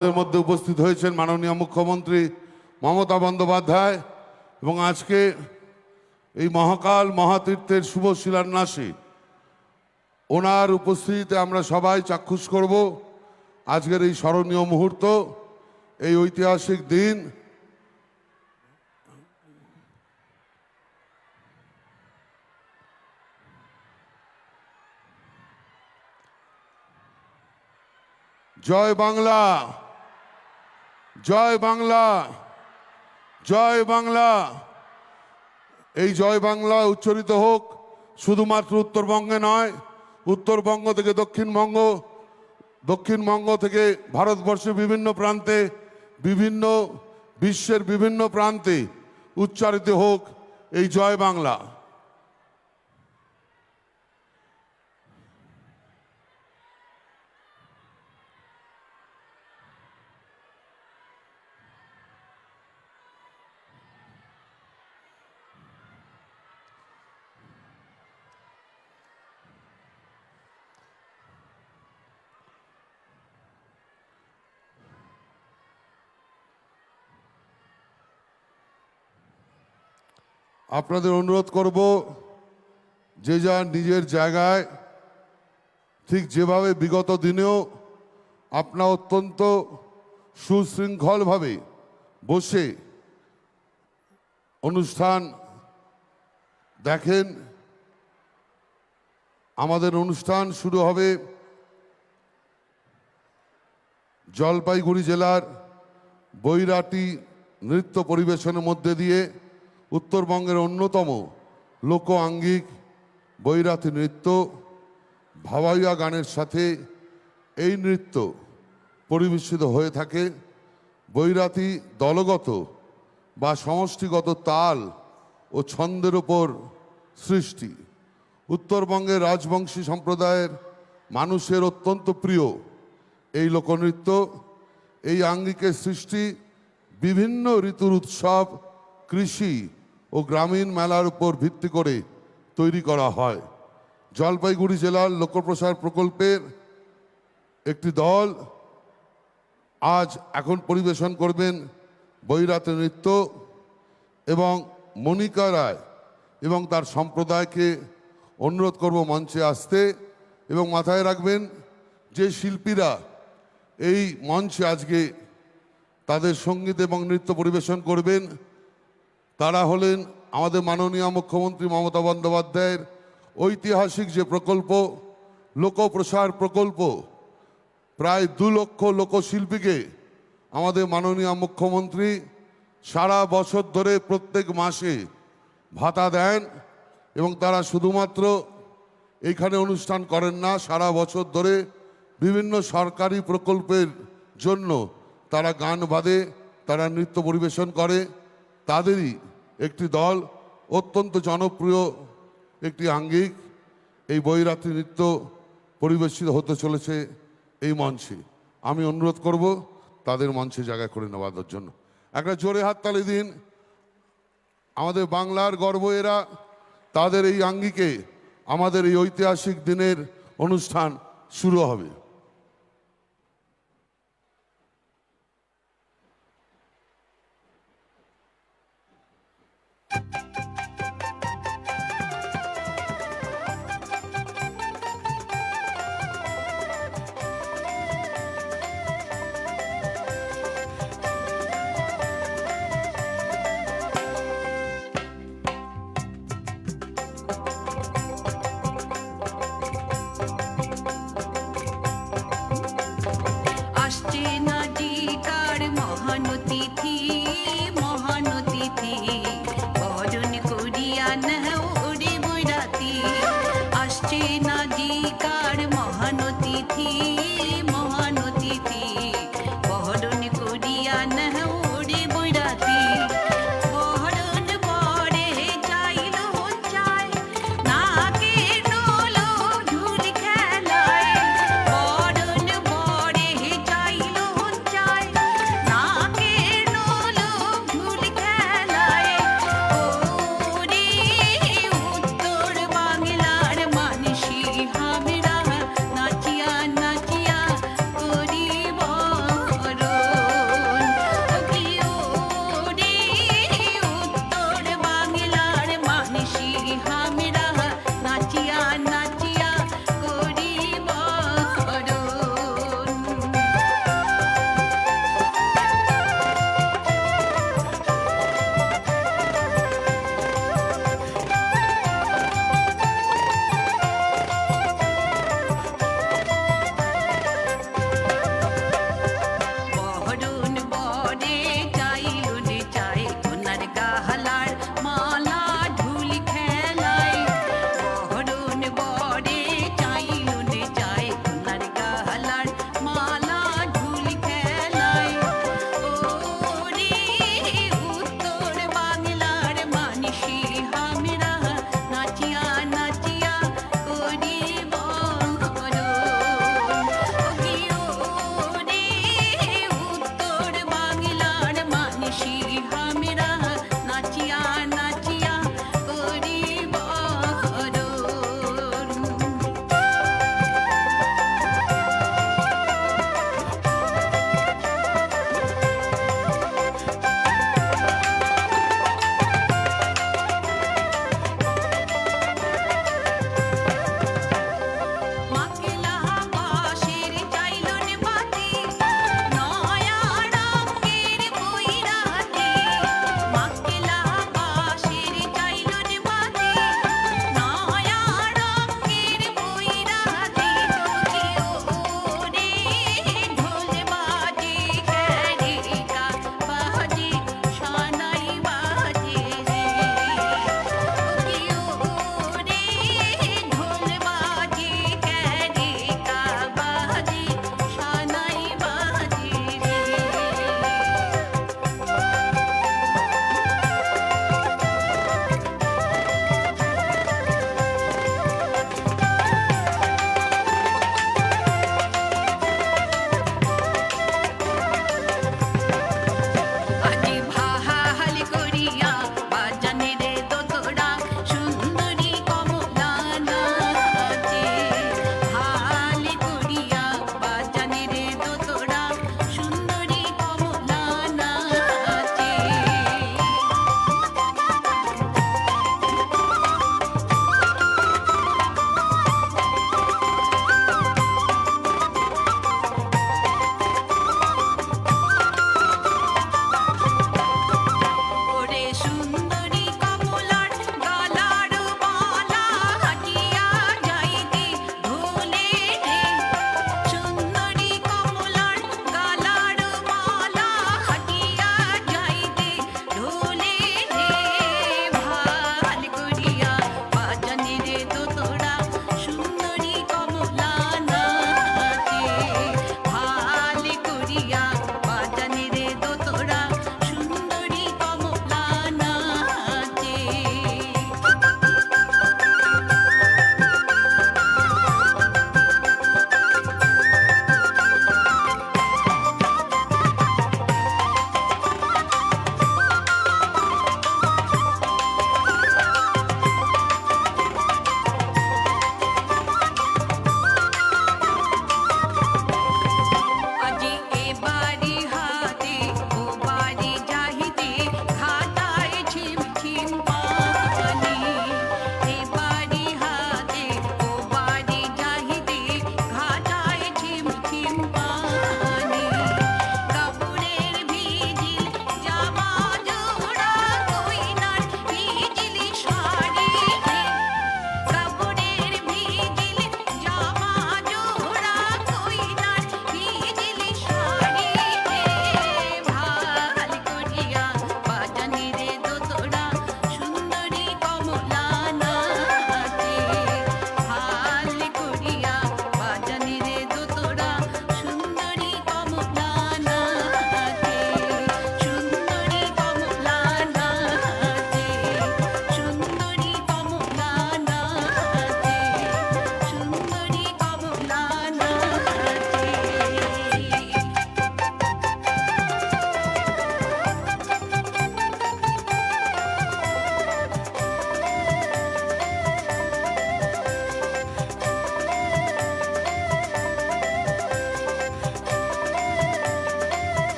এর মধ্যে উপস্থিত হয়েছেন মাননীয় মুখ্যমন্ত্রী মমতা বন্দ্যোপাধ্যায় এবং আজকে এই মহাকাল মহাতীর্থের শুভ শিলান্যাসে ওনার উপস্থিতিতে আমরা সবাই চাক্ষুষ করব আজকের এই স্মরণীয় মুহূর্ত, এই ঐতিহাসিক দিন। জয় বাংলা, জয় বাংলা, জয় বাংলা। এই জয় বাংলা উচ্চারিত হোক শুধুমাত্র উত্তরবঙ্গে নয়, উত্তরবঙ্গ থেকে দক্ষিণবঙ্গ, দক্ষিণবঙ্গ থেকে ভারতবর্ষের বিভিন্ন প্রান্তে, বিভিন্ন বিশ্বের বিভিন্ন প্রান্তে উচ্চারিত হোক এই জয় বাংলা। আপনাদের অনুরোধ করব যে যার নিজের জায়গায়, ঠিক যেভাবে বিগত দিনেও আপনারা অত্যন্ত সুশৃঙ্খলভাবে বসে অনুষ্ঠান দেখেন, আমাদের অনুষ্ঠান শুরু হবে জলপাইগুড়ি জেলার বৈরাটি নৃত্য পরিবেশনের মধ্যে দিয়ে। উত্তরবঙ্গের অন্যতম লোক আঙ্গিক বৈরাতি নৃত্য, ভাওয়াইয়া গানের সাথে এই নৃত্য পরিবেশিত হয়ে থাকে। বৈরাতি দলগত বা সমষ্টিগত তাল ও ছন্দের ওপর সৃষ্টি। উত্তরবঙ্গের রাজবংশী সম্প্রদায়ের মানুষের অত্যন্ত প্রিয় এই লোকনৃত্য, এই আঙ্গিকের সৃষ্টি বিভিন্ন ঋতুর উৎসব, কৃষি ও গ্রামীণ মেলার উপর ভিত্তি করে তৈরি করা হয়। জলপাইগুড়ি জেলার লোকপ্রসার প্রকল্পের একটি দল আজ এখন পরিবেশন করবেন বৈরাতি নৃত্য, এবং মনিকা রায় এবং তার সম্প্রদায়কে অনুরোধ করব মঞ্চে আসতে। এবং মাথায় রাখবেন যে শিল্পীরা এই মঞ্চে আজকে তাদের সঙ্গীত এবং নৃত্য পরিবেশন করবেন তারা হলেন আমাদের মাননীয় মুখ্যমন্ত্রী মমতা বন্দ্যোপাধ্যায়ের ঐতিহাসিক যে প্রকল্প লোকপ্রসার প্রকল্প, প্রায় 2 লক্ষ লোকশিল্পীকে আমাদের মাননীয় মুখ্যমন্ত্রী সারা বছর ধরে প্রত্যেক মাসে ভাতা দেন, এবং তারা শুধুমাত্র এইখানে অনুষ্ঠান করেন না, সারা বছর ধরে বিভিন্ন সরকারি প্রকল্পের জন্য তারা গান বাঁধে, তারা নৃত্য পরিবেশন করে। তাদেরই একটি দল, অত্যন্ত জনপ্রিয় একটি আঙ্গিক এই বৈরাতি নৃত্য পরিবেশিত হতে চলেছে এই মঞ্চে। আমি অনুরোধ করব তাদের মঞ্চে জায়গা করে নেওয়ার জন্য। একটা জোরে হাততালি দিন। আমাদের বাংলার গর্ব এরা, তাদের এই আঙ্গিকে আমাদের এই ঐতিহাসিক দিনের অনুষ্ঠান শুরু হবে।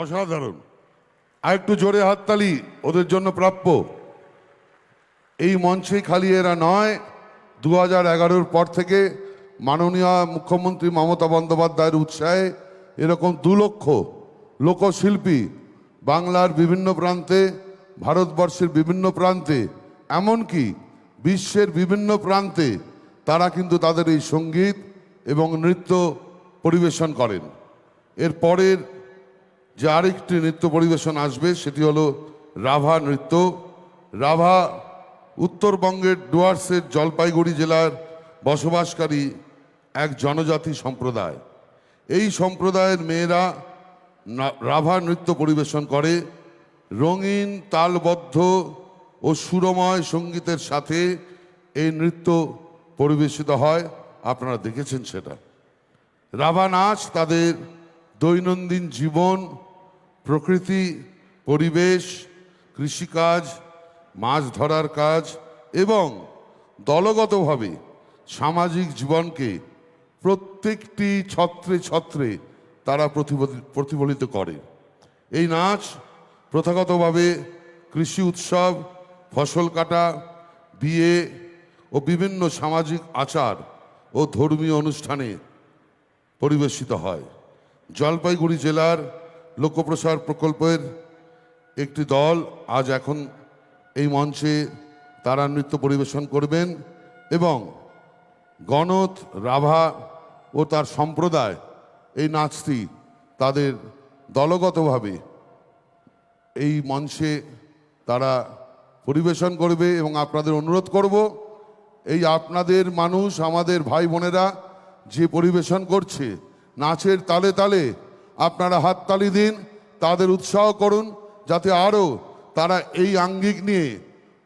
অসাধারণ। আর একটু জোরে হাততালি ওদের জন্য প্রাপ্য। এই মঞ্চে খালি এরা নয়, 2011-র পর থেকে মাননীয় মুখ্যমন্ত্রী মমতা বন্দ্যোপাধ্যায়ের উৎসাহে এরকম 2 লক্ষ লোকশিল্পী বাংলার বিভিন্ন প্রান্তে, ভারতবর্ষের বিভিন্ন প্রান্তে, এমনকি বিশ্বের বিভিন্ন প্রান্তে তারা কিন্তু তাদের এই সঙ্গীত এবং নৃত্য পরিবেশন করেন। এর পরের যে আরেকটি নৃত্য পরিবেশন আসবে সেটি হলো রাভা নৃত্য। রাভা উত্তরবঙ্গের ডুয়ার্সের জলপাইগুড়ি জেলার বসবাসকারী এক জনজাতি সম্প্রদায়। এই সম্প্রদায়ের মেয়েরা রাভা নৃত্য পরিবেশন করে। রঙিন, তালবদ্ধ ও সুরময় সঙ্গীতের সাথে এই নৃত্য পরিবেশিত হয়, আপনারা দেখেছেন সেটা। রাভা নাচ তাদের দৈনন্দিন জীবন, প্রকৃতি, পরিবেশ, কৃষিকাজ, মাছ ধরার কাজ এবং দলগতভাবে সামাজিক জীবনকে প্রত্যেকটি ছত্রে ছত্রে তারা প্রতিফলিত করে। এই নাচ প্রথাগতভাবে কৃষি উৎসব, ফসল কাটা, বিয়ে ও বিভিন্ন সামাজিক আচার ও ধর্মীয় অনুষ্ঠানে পরিবেশিত হয়। জলপাইগুড়ি জেলার লোকপ্রসার প্রকল্পের একটি দল আজ এখন এই মঞ্চে তারা নৃত্য পরিবেশন করবেন এবং গণত, রাভা ও তার সম্প্রদায় এই নাচটি তাদের দলগতভাবে এই মঞ্চে তারা পরিবেশন করবে। এবং আপনাদের অনুরোধ করব, এই আপনাদের মানুষ, আমাদের ভাই বোনেরা যে পরিবেশন করছে নাচের তালে তালে আপনারা হাততালি দিন, তাদের উৎসাহ করুন, যাতে আরও তারা এই আঙ্গিক নিয়ে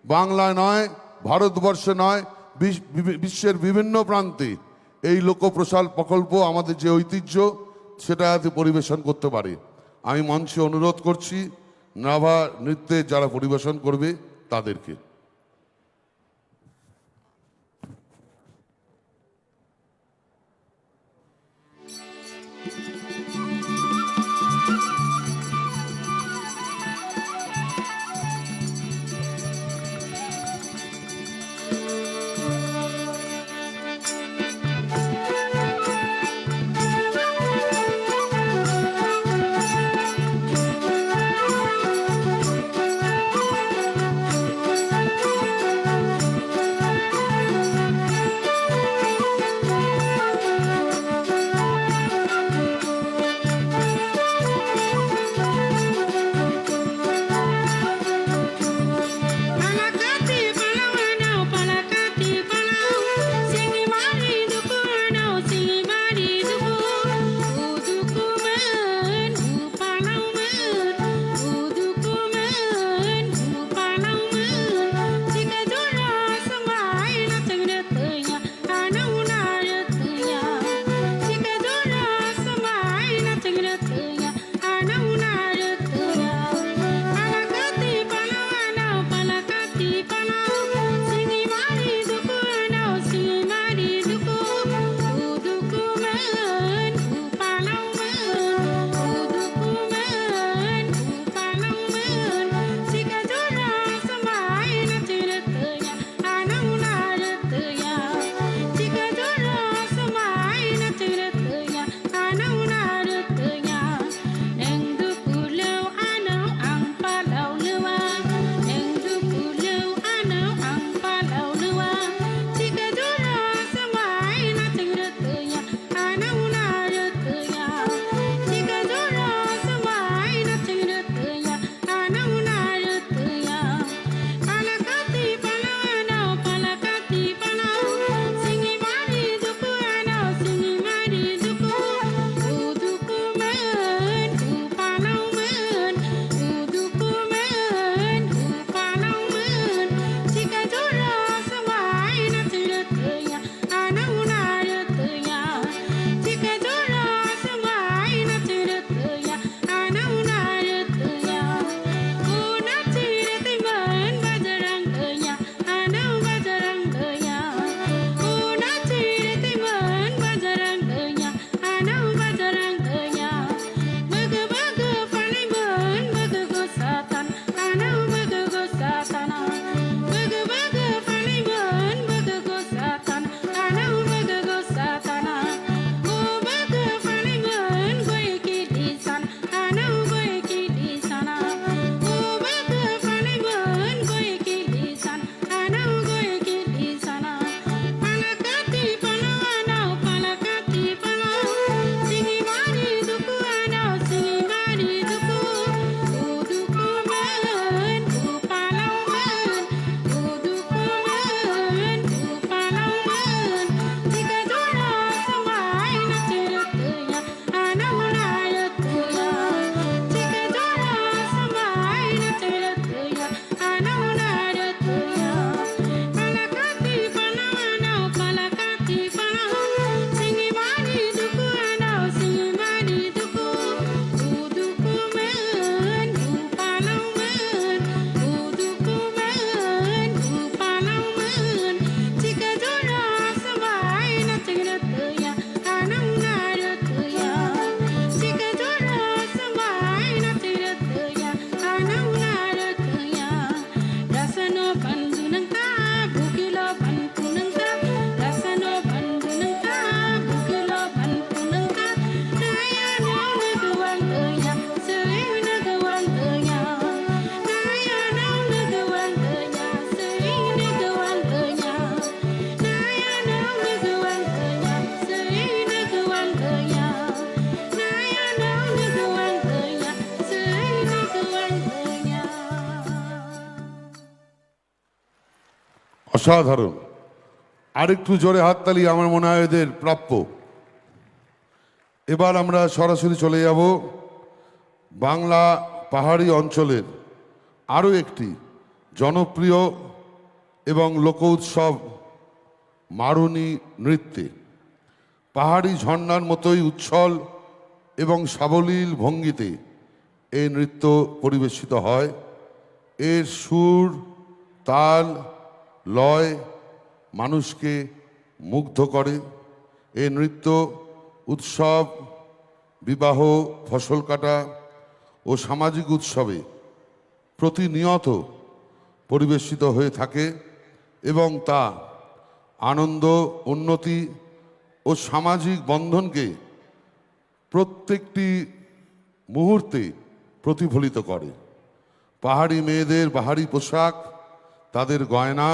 বাংলায় নয়, ভারতবর্ষে নয়, বিশ্বের বিভিন্ন প্রান্তে এই লোকপ্রসার প্রকল্প, আমাদের যে ঐতিহ্য, সেটা যাতে পরিবেশন করতে পারে। আমি মঞ্চে অনুরোধ করছি রাভা নৃত্যে যারা পরিবেশন করবে তাদেরকে। অসাধারণ। আরেকটু জোরে হাততালি আমার মনে হয় এদের প্রাপ্য। এবার আমরা সরাসরি চলে যাব বাংলা পাহাড়ি অঞ্চলের আরও একটি জনপ্রিয় এবং লোক উৎসব মারুনি নৃত্যে। পাহাড়ি ঝর্ণার মতোই উচ্ছল এবং সাবলীল ভঙ্গিতে এই নৃত্য পরিবেশিত হয়। এর সুর, তাল, লয় মানুষকে মুগ্ধ করে। এই নৃত্য উৎসব, বিবাহ, ফসল কাটা ও সামাজিক উৎসবে প্রতিনিয়ত পরিবেশিত হয়ে থাকে এবং তা আনন্দ, উন্নতি ও সামাজিক বন্ধনকে প্রত্যেকটি মুহূর্তে প্রতিফলিত করে। পাহাড়ি মেয়েদের বাহারি পোশাক, তাদের গয়না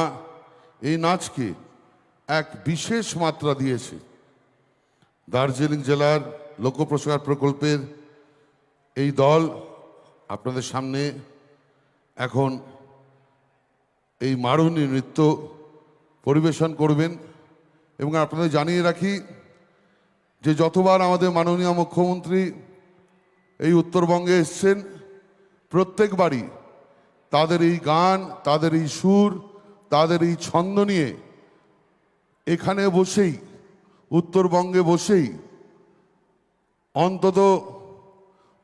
এই নাচকে এক বিশেষ মাত্রা দিয়েছে। দার্জিলিং জেলার লোকপ্রসার প্রকল্পের এই দল আপনাদের সামনে এখন এই মারুনি নৃত্য পরিবেশন করবেন। এবং আপনাদের জানিয়ে রাখি যে যতবার আমাদের মাননীয় মুখ্যমন্ত্রী এই উত্তরবঙ্গে এসছেন, প্রত্যেকবারই তাদের এই গান, তাদের এই সুর, তাদের এই ছন্দ নিয়ে এখানে বসেই, উত্তরবঙ্গে বসেই অন্তত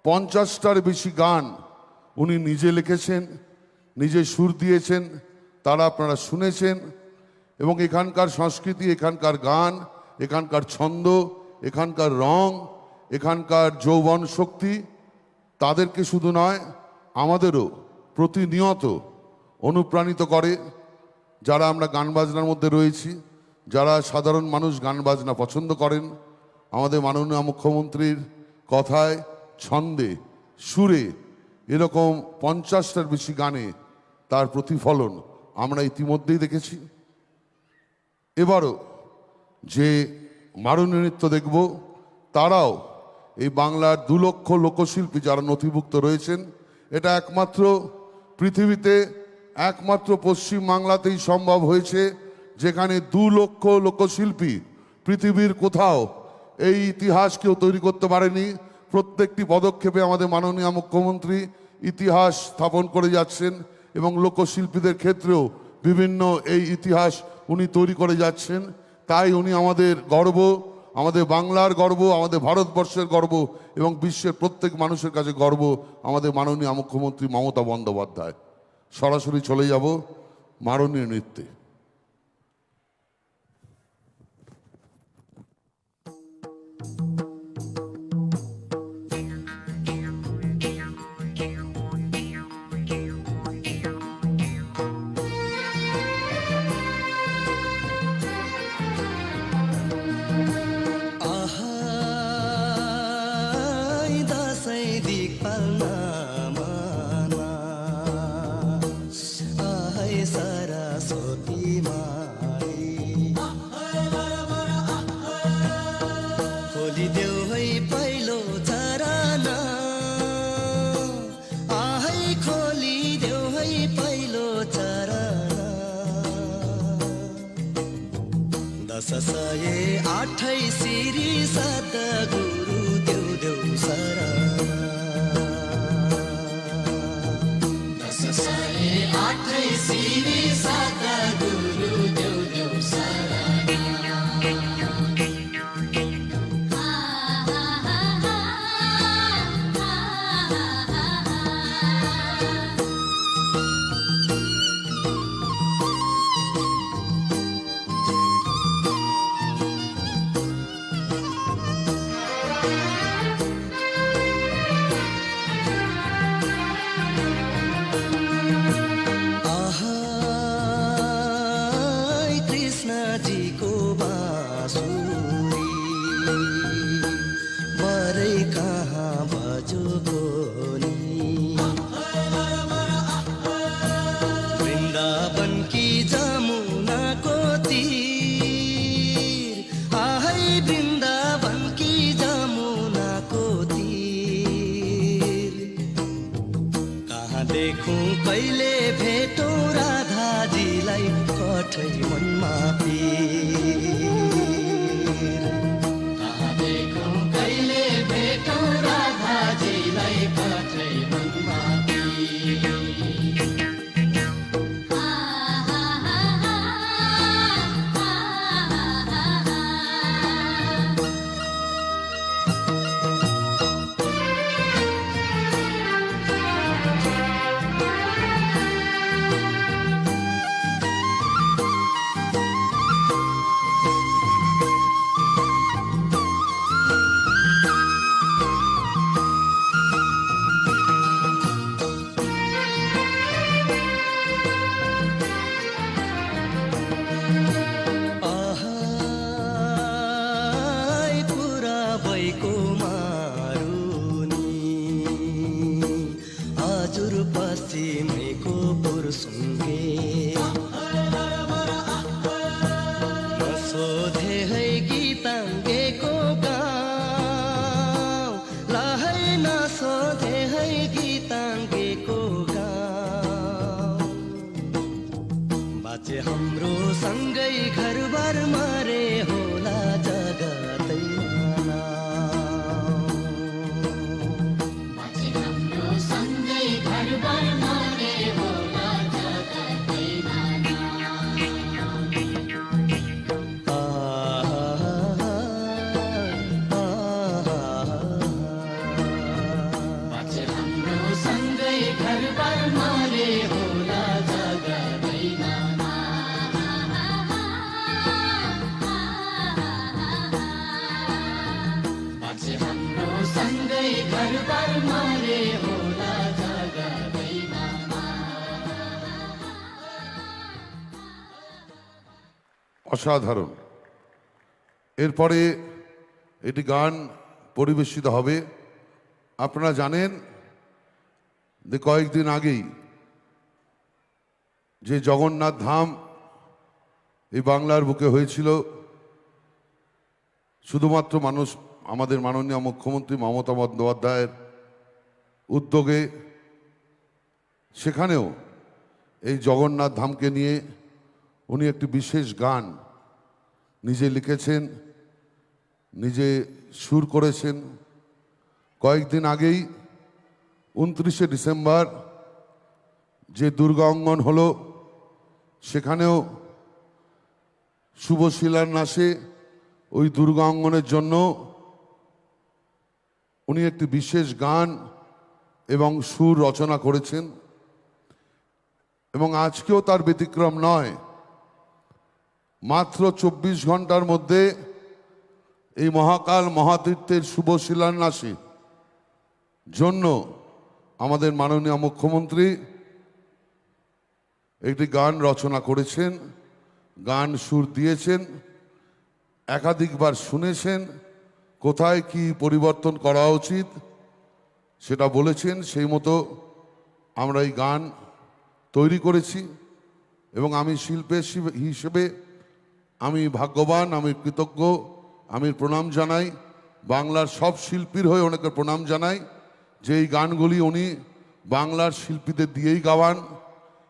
50টার বেশি গান উনি নিজে লিখেছেন, নিজে সুর দিয়েছেন, তারা আপনারা শুনেছেন। এবং এখানকার সংস্কৃতি, এখানকার গান, এখানকার ছন্দ, এখানকার রং, এখানকার যৌবন শক্তি তাদেরকে শুধু নয়, আমাদেরও প্রতিনিয়ত অনুপ্রাণিত করে। যারা আমরা গান বাজনার মধ্যে রয়েছি, যারা সাধারণ মানুষ গান বাজনা পছন্দ করেন, আমাদের মাননীয় মুখ্যমন্ত্রীর কথায়, ছন্দে, সুরে এরকম 50টার বেশি গানে তার প্রতিফলন আমরা ইতিমধ্যেই দেখেছি। এবারও যে মারুনি নৃত্য দেখব, তারাও এই বাংলার 2 লক্ষ লোকশিল্পী যারা নথিভুক্ত রয়েছেন, এটা একমাত্র পৃথিবীতে, একমাত্র পশ্চিম বাংলাতেই সম্ভব হয়েছে, যেখানে 2 লক্ষ লোকশিল্পী পৃথিবীর কোথাও এই ইতিহাস কেউ তৈরি করতে পারেনি। প্রত্যেকটি পদক্ষেপে আমাদের মাননীয় মুখ্যমন্ত্রী ইতিহাস স্থাপন করে যাচ্ছেন এবং লোকশিল্পীদের ক্ষেত্রেও বিভিন্ন এই ইতিহাস উনি তৈরি করে যাচ্ছেন। তাই উনি আমাদের গর্ব, আমাদের বাংলার গর্ব, আমাদের ভারতবর্ষের গর্ব এবং বিশ্বের প্রত্যেক মানুষের কাছে গর্ব আমাদের মাননীয় মুখ্যমন্ত্রী মমতা বন্দ্যোপাধ্যায়। সরাসরি চলে যাব মারুনি নৃত্যে। ससाये आठै सिरी सात गुरु देव देव सराना ससाये आठै सिरी सात गुरु देव देव देखूं कैले भेटो राधाजीलाई पठै मनमा पीर कहाँ देखौँ कहिले भेटौँ राधाजीलाई पठै मनमा पीर पश्चिमेको पुरुषुङ्गे नसोधे है गीताङ्गेको गाउँ ल है नसोधे है गीताङ्गेको गाउँ बाचे हाम्रो सँगै घरबार मरे होला जगतैमा অসাধারণ। এরপরে এটি গান পরিবেশিত হবে। আপনারা জানেন যে কয়েকদিন আগেই যে জগন্নাথ ধাম এই বাংলার বুকে হয়েছিল, শুধুমাত্র আমাদের মাননীয় মুখ্যমন্ত্রী মমতা বন্দ্যোপাধ্যায়ের উদ্যোগে, সেখানেও এই জগন্নাথ ধামকে নিয়ে উনি একটি বিশেষ গান নিজে লিখেছেন, নিজে সুর করেছেন। কয়েকদিন আগেই 29শে ডিসেম্বর যে দুর্গা অঙ্গন হলো, সেখানেও শুভ শিলান্যাসে ওই দুর্গা অঙ্গনের জন্য উনি একটি বিশেষ গান এবং সুর রচনা করেছেন। এবং আজকেও তার ব্যতিক্রম নয়। মাত্র 24 ঘন্টার মধ্যে এই মহাকাল মহাতীর্থের শুভ শিলান্যাসে জন্য আমাদের মাননীয় মুখ্যমন্ত্রী একটি গান রচনা করেছেন, গান সুর দিয়েছেন, একাধিকবার শুনেছেন, কোথায় কি পরিবর্তন করা উচিত সেটা বলেছেন। সেই মতো আমরা এই গান তৈরি করেছি এবং আমি শিল্পী হিসেবে আমি ভাগ্যবান, আমি কৃতজ্ঞ, আমি প্রণাম জানাই, বাংলার সব শিল্পীর হয়ে ওনাকে প্রণাম জানাই যে এই গানগুলি উনি বাংলার শিল্পীদের দিয়েই গাওয়ান।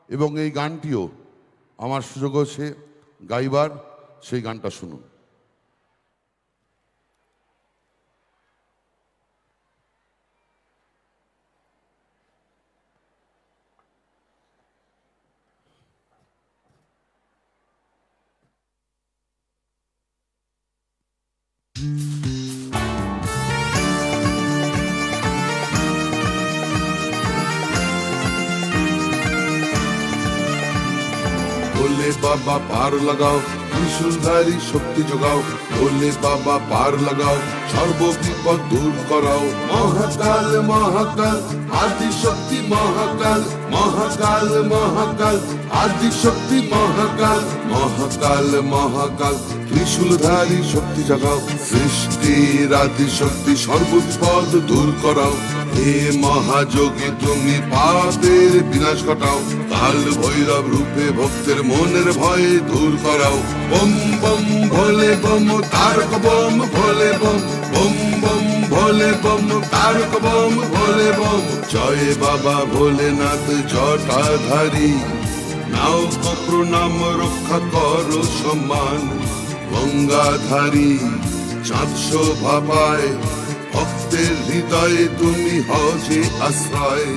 এবং এই গানটিও আমার সুযোগ হয়েছে গাইবার, সেই গানটা শুনুন। बोले बाबा पार लगाओ, त्रिशूलधारी शक्ति जगाओ। बोले बाबा पार लगाओ, सर्व विपद दूर कराओ। महाकाल महाकाल आदि शक्ति महाकाल, महाकाल महाकाल आदि शक्ति महाकाल, महाकाल महाकाल त्रिशूलधारी शक्ति जगाओ। सृष्टिर आदि शक्ति सर्व विपद दूर कराओ। हे महायोगी তুমি পাপের বিনাশ ঘটাও। কাল ভৈরব রূপে ভক্তের মনের ভয় দূর করাও। বম বম ভোলে বম তারক বম ভোলে বম, বম বম ভোলে বম তারক বম ভোলে বম। জয় বাবা ভোলেনাথ জটাধারী, নাও গো প্রণাম রক্ষা করো সম্মান গঙ্গাধারী চাঁদ শোভা পায় ভক্তের হৃদয়ে তুমি হও যে আশ্রয়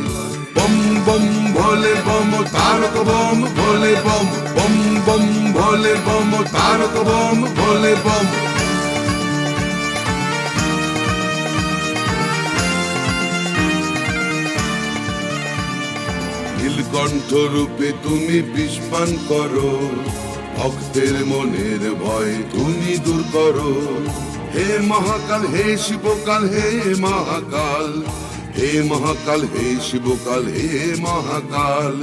বম বম ভোলে বম তারক বম ভোলে বম বম বম ভোলে বম তারক বম ভোলে বম নীলকণ্ঠ রূপে তুমি বিস্পান করো ভক্তের মনের ভয় তুমি দূর করো হে মহাকাল হে শিবকাল হে মহাকাল হে মহাকাল হে শিবকাল হে মহাকাল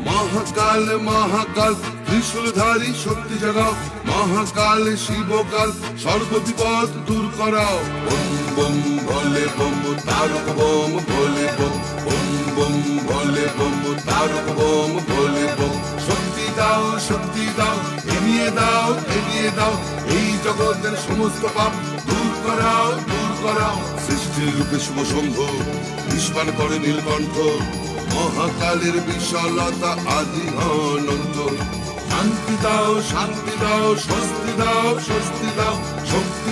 মহাকাল মহাকাল ত্রিশূলধারী শক্তি জাগাও মহাকাল শিবকাল সর্ববিপদ দূর করাও বম বম ভোলে বম তারক বম ভোলে বম বম বম ভোলে বম তারক বম ভোলে বম শক্তি দাও এগিয়ে দাও এই জগতের সমস্ত পাপ দূর করাও সৃষ্টির রূপে শুভ শম্ভ নিষ্পান করে নীলকণ্ঠ মহাকালের বিশালতা আদি অনন্ত শান্তি দাও স্বস্তি দাও শক্তি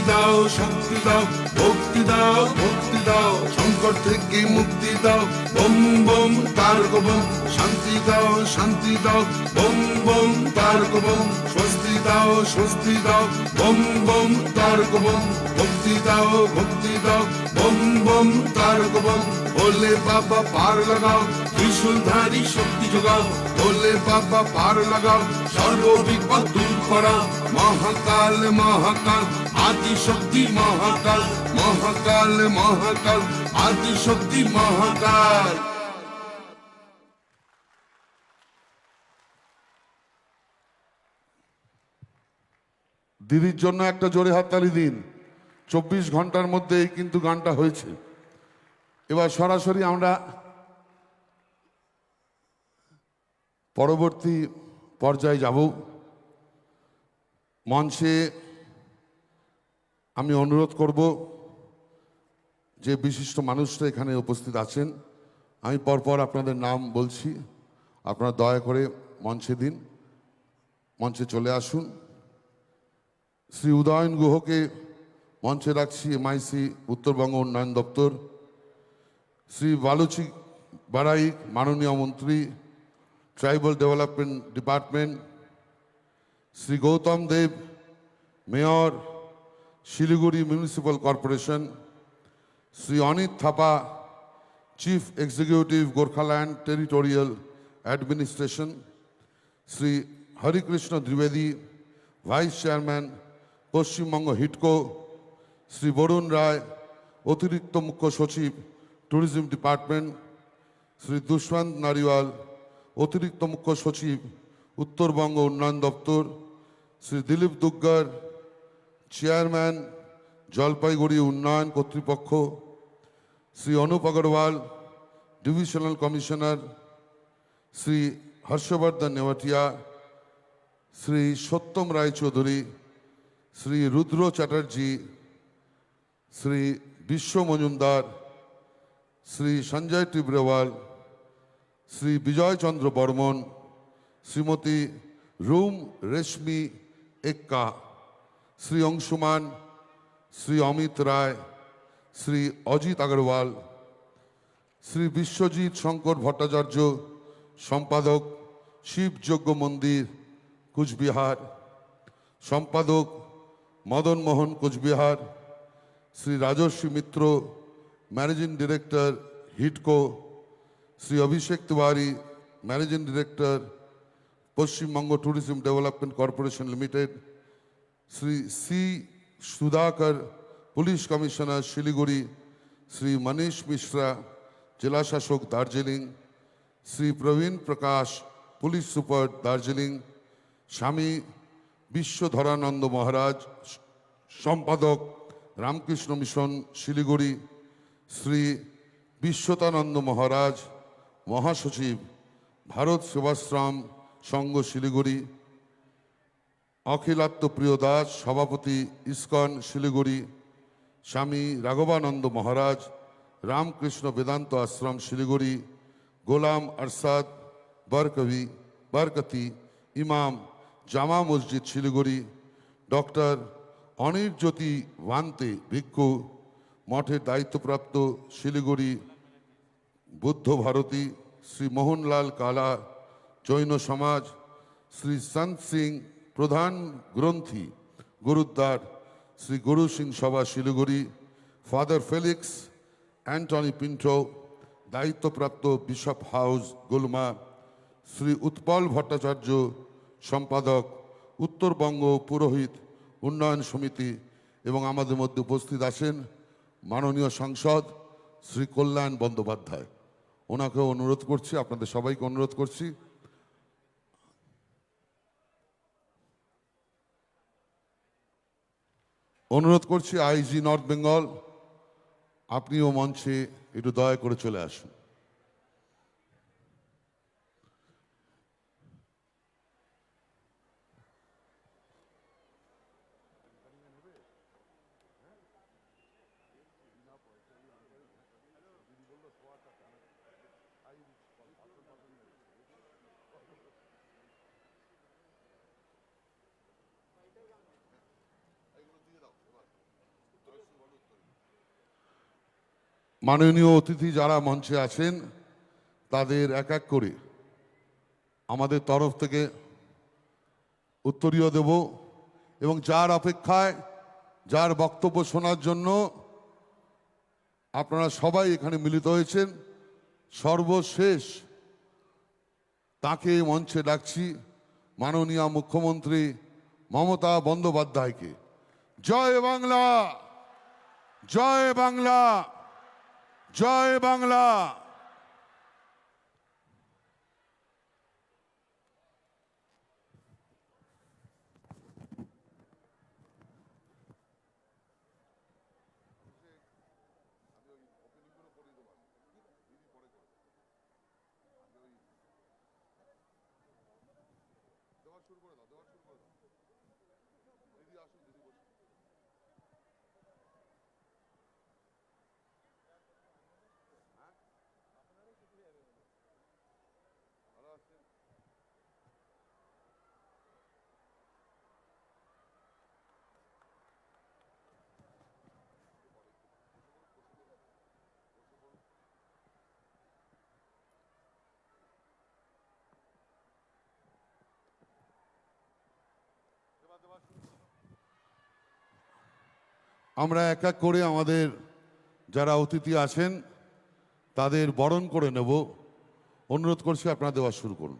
দাও ভক্তি দাও সংকট থেকে মুক্তি দাও বম বম তারক বম শান্তি দাও বম বম তারক বম স্বস্তি দাও বম বম তারক বম ভক্তি দাও বম বম তারক বম ভোলে বাবা পার লাগাও ত্রিশূলধারী শক্তি যোগাও ভোলে বাবা পার লাগাও সর্ববিপদ দূর করা মহাকাল আদি শক্তি মহাকাল আদি শক্তি মহাকাল দিদির জন্য একটা জোরে হাততালি দিন 24 ঘন্টার মধ্যেই কিন্তু গানটা হয়েছে এবার সরাসরি আমরা পরবর্তী পর্যায়ে যাব মঞ্চে আমি অনুরোধ করব যে বিশিষ্ট মানুষরা এখানে উপস্থিত আছেন আমি পরপর আপনাদের নাম বলছি আপনারা দয়া করে মঞ্চে চলে আসুন শ্রী উদয়ন গুহকে মঞ্চে রাখছি এমআইসি উত্তরবঙ্গ উন্নয়ন দপ্তর শ্রী বালুচি বারাইক মাননীয় মন্ত্রী tribal development department Shri Gautam দেব mayor Siliguri municipal corporation Shri Anit Thapa chief executive Gorkhaland territorial administration Shri Harikrishna দ্বিবেদী vice chairman Paschimbanga হিডকো Shri Varun রায় অতিরিক্ত মুখ্য সচিব ট্যুরিজম ডিপার্টমেন্ট শ্রী দুষ্মন্ত নারিওয়াল অতিরিক্ত মুখ্য সচিব উত্তরবঙ্গ উন্নয়ন দপ্তর শ্রী দিলীপ দুগ্গর চেয়ারম্যান জলপাইগুড়ি উন্নয়ন কর্তৃপক্ষ শ্রী অনুপ আগরওয়াল ডিভিশনাল কমিশনার শ্রী হর্ষবর্ধন নেওয়াটিয়া শ্রী সত্যম রায়চৌধুরী শ্রী রুদ্র চ্যাটার্জি শ্রী বিশ্ব মজুমদার শ্রী সঞ্জয় টিব্রেওয়াল শ্রী বিজয় চন্দ্র বর্মন শ্রীমতী রুম রেশমি এক্কা শ্রী অংশুমান শ্রী অমিত রায় শ্রী অজিত আগরওয়াল শ্রী বিশ্বজিৎ শঙ্কর ভট্টাচার্য সম্পাদক শিবযজ্ঞ মন্দির কুচবিহার সম্পাদক মদন মোহন কুচবিহার শ্রী রাজস্বী মিত্র ম্যানেজিং ডিরেক্টর হিডকো Shri Abhishek Tiwari managing director Paschimbanga tourism development corporation limited Shri C Sudhakar police commissioner Siliguri Shri Manish Mishra জেলা শাসক দার্জিলিং শ্রী প্রবীণ প্রকাশ পুলিশ সুপার দার্জিলিং স্বামী বিশ্বধরানন্দ মহারাজ সম্পাদক রামকৃষ্ণ মিশন শিলিগুড়ি শ্রী বিশ্বতানন্দ মহারাজ মহাসচিব ভারত সেবাশ্রম সংঘ শিলিগুড়ি অখিলাত্মপ্রিয় দাস সভাপতি ইস্কন শিলিগুড়ি স্বামী রাঘবানন্দ মহারাজ রামকৃষ্ণ বেদান্ত আশ্রম শিলিগুড়ি গোলাম আরশাদ বরকবি বরকতি, ইমাম, জামা মসজিদ শিলিগুড়ি, ডক্টর অনির্জ্যোতি ভান্তে ভিক্ষু, মঠের দায়িত্বপ্রাপ্ত শিলিগুড়ি বুদ্ধ ভারতী, শ্রী মোহনলাল কালা জৈন সমাজ, শ্রী সন্ত সিং প্রধান গ্রন্থি gurdwara, Shri Guru Singh Sabha Siliguri, father Felix Anthony Pinto দায়িত্বপ্রাপ্ত বিশপ হাউস গুলমা, শ্রী উৎপল ভট্টাচার্য সম্পাদক উত্তরবঙ্গ পুরোহিত উন্নয়ন সমিতি এবং আমাদের মধ্যে উপস্থিত আছেন মাননীয় সাংসদ শ্রী কল্যাণ বন্দ্যোপাধ্যায়। ওনাকেও অনুরোধ করছি, আপনাদের সবাইকে অনুরোধ করছি আইজি নর্থ বেঙ্গল আপনিও মঞ্চে একটু দয়া করে চলে আসুন। মাননীয় অতিথি যারা মঞ্চে আছেন তাদের এক এক করে আমাদের তরফ থেকে উত্তরীয় দেব এবং যার অপেক্ষায় যার বক্তব্য শোনার জন্য আপনারা সবাই এখানে মিলিত হয়েছেন, সর্বশেষ তাকে মঞ্চে ডাকছি মাননীয় মুখ্যমন্ত্রী মমতা বন্দ্যোপাধ্যায়কে। জয় বাংলা, জয় বাংলা, জয় বাংলা। আমরা এক এক করে আমাদের যারা অতিথি আছেন তাদের বরণ করে নেব। অনুরোধ করছি আপনারা দেওয়া শুরু করুন।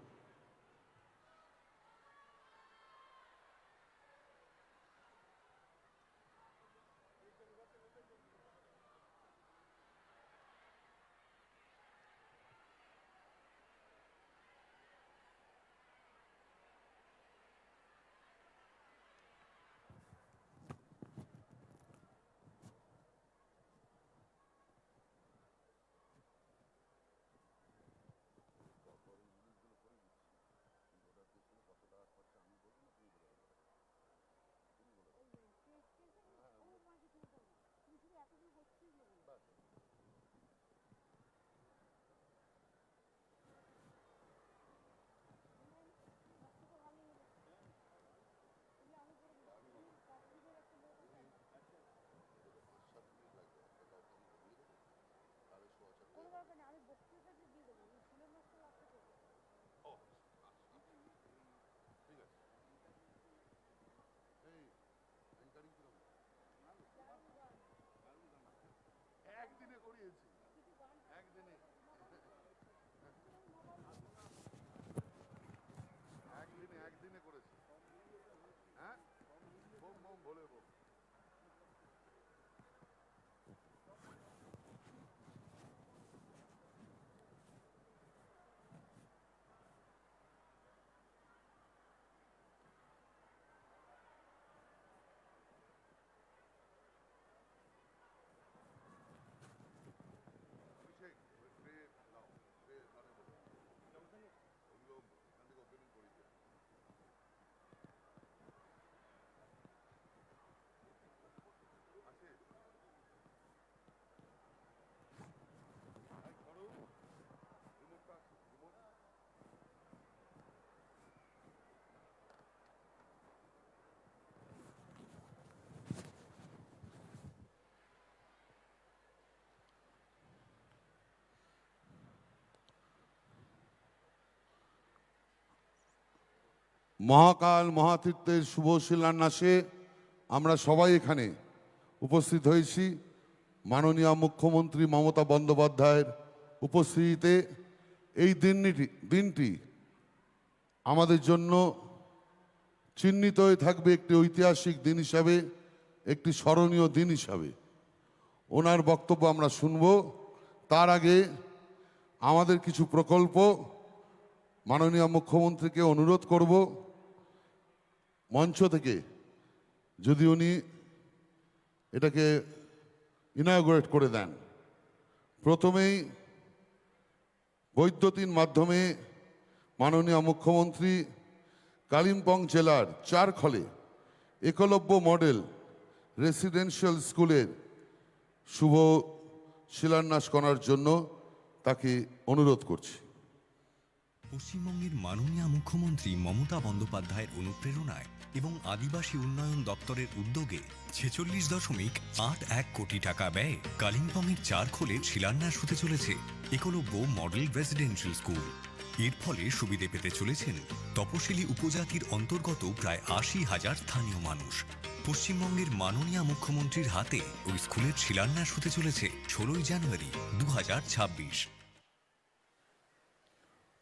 মহাকাল মহাতীর্থের শুভ শিলান্যাসে আমরা সবাই এখানে উপস্থিত হয়েছি মাননীয় মুখ্যমন্ত্রী মমতা বন্দ্যোপাধ্যায়ের উপস্থিতিতে। এই দিনটি আমাদের জন্য চিহ্নিত হয়ে থাকবে একটি ঐতিহাসিক দিন হিসাবে, একটি স্মরণীয় দিন হিসাবে। ওনার বক্তব্য আমরা শুনব। তার আগে আমাদের কিছু প্রকল্প মাননীয় মুখ্যমন্ত্রীকে অনুরোধ করব মঞ্চ থেকে যদি উনি এটাকে ইনঅগ্রেট করে দেন। প্রথমেই বৈদ্যুতিন মাধ্যমে মাননীয় মুখ্যমন্ত্রী কালিম্পং জেলার চারখলে একলব্য মডেল রেসিডেন্সিয়াল স্কুলের শুভ শিলান্যাস করার জন্য তাকে অনুরোধ করছি। পশ্চিমবঙ্গের মাননীয় মুখ্যমন্ত্রী মমতা বন্দ্যোপাধ্যায়ের অনুপ্রেরণায় এবং আদিবাসী উন্নয়ন দপ্তরের উদ্যোগে 46.81 কোটি টাকা ব্যয়ে কালিম্পংয়ের চারখোলে শিলান্যাস হতে চলেছে একলব্য মডেল রেসিডেন্সিয়াল স্কুল। এর ফলে সুবিধে পেতে চলেছেন তপশিলি উপজাতির অন্তর্গত প্রায় 80,000 স্থানীয় মানুষ। পশ্চিমবঙ্গের মাননীয় মুখ্যমন্ত্রীর হাতে ওই স্কুলের শিলান্যাস হতে চলেছে 16 জানুয়ারি 2026।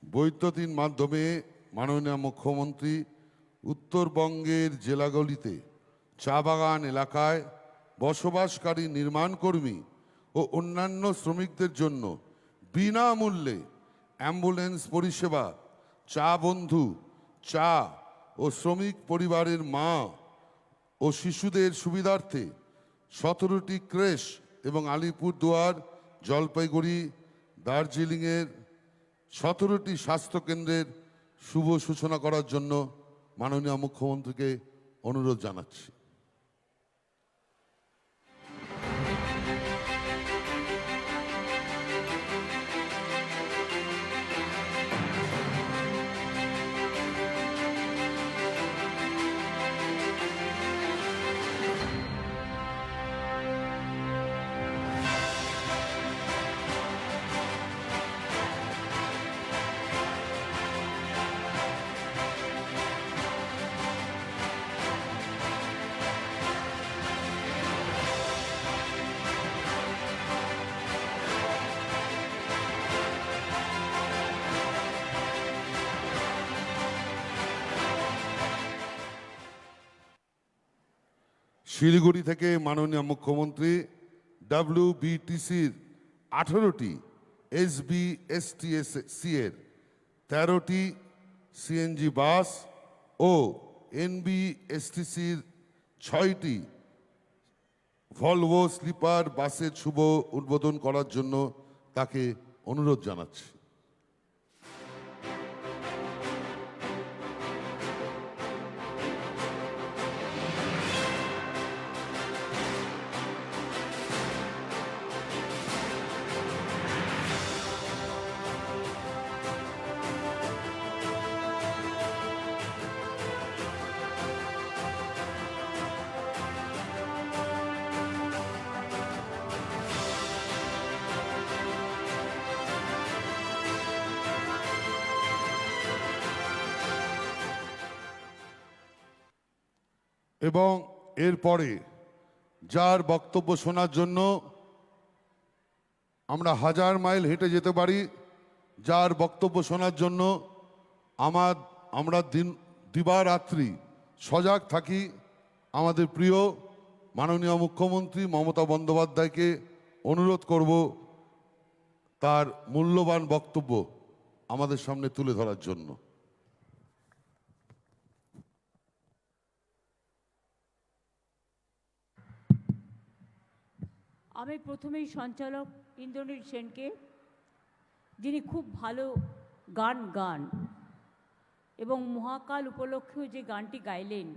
বৈদ্যুতিন মাধ্যমে মাননীয় মুখ্যমন্ত্রী উত্তরবঙ্গের জেলাগুলিতে চা বাগান এলাকায় বসবাসকারী নির্মাণকর্মী ও অন্যান্য শ্রমিকদের জন্য বিনামূল্যে অ্যাম্বুলেন্স পরিষেবা, চা বন্ধু, চা ও শ্রমিক পরিবারের মা ও শিশুদের সুবিধার্থে 17টি ক্রেশ এবং আলিপুরদুয়ার, জলপাইগুড়ি, দার্জিলিংয়ের 17টি স্বাস্থ্যকেন্দ্রের শুভ সূচনা করার জন্য মাননীয় মুখ্যমন্ত্রীকে অনুরোধ জানাচ্ছি। শিলিগুড়ি থেকে মাননীয় মুখ্যমন্ত্রী WBTCর 18টি SBSTC এর 13টি CNG বাস ও NBSTCর 6টি ভলভো স্লিপার বাসের শুভ উদ্বোধন করার জন্য তাকে অনুরোধ জানাচ্ছি। এবং এরপরে যার বক্তব্য শোনার জন্য আমরা 1000 মাইল হেঁটে যেতে পারি, যার বক্তব্য শোনার জন্য আমরা দিবারাত্রি সজাগ থাকি, আমাদের প্রিয় মাননীয় মুখ্যমন্ত্রী মমতা বন্দ্যোপাধ্যায়কে অনুরোধ করব তার মূল্যবান বক্তব্য আমাদের সামনে তুলে ধরার জন্য। আমি প্রথমেই সঞ্চালক ইন্দ্রনীল সেনকে, যিনি খুব ভালো গান এবং মহাকাল উপলক্ষেও যে গানটি গাইলেন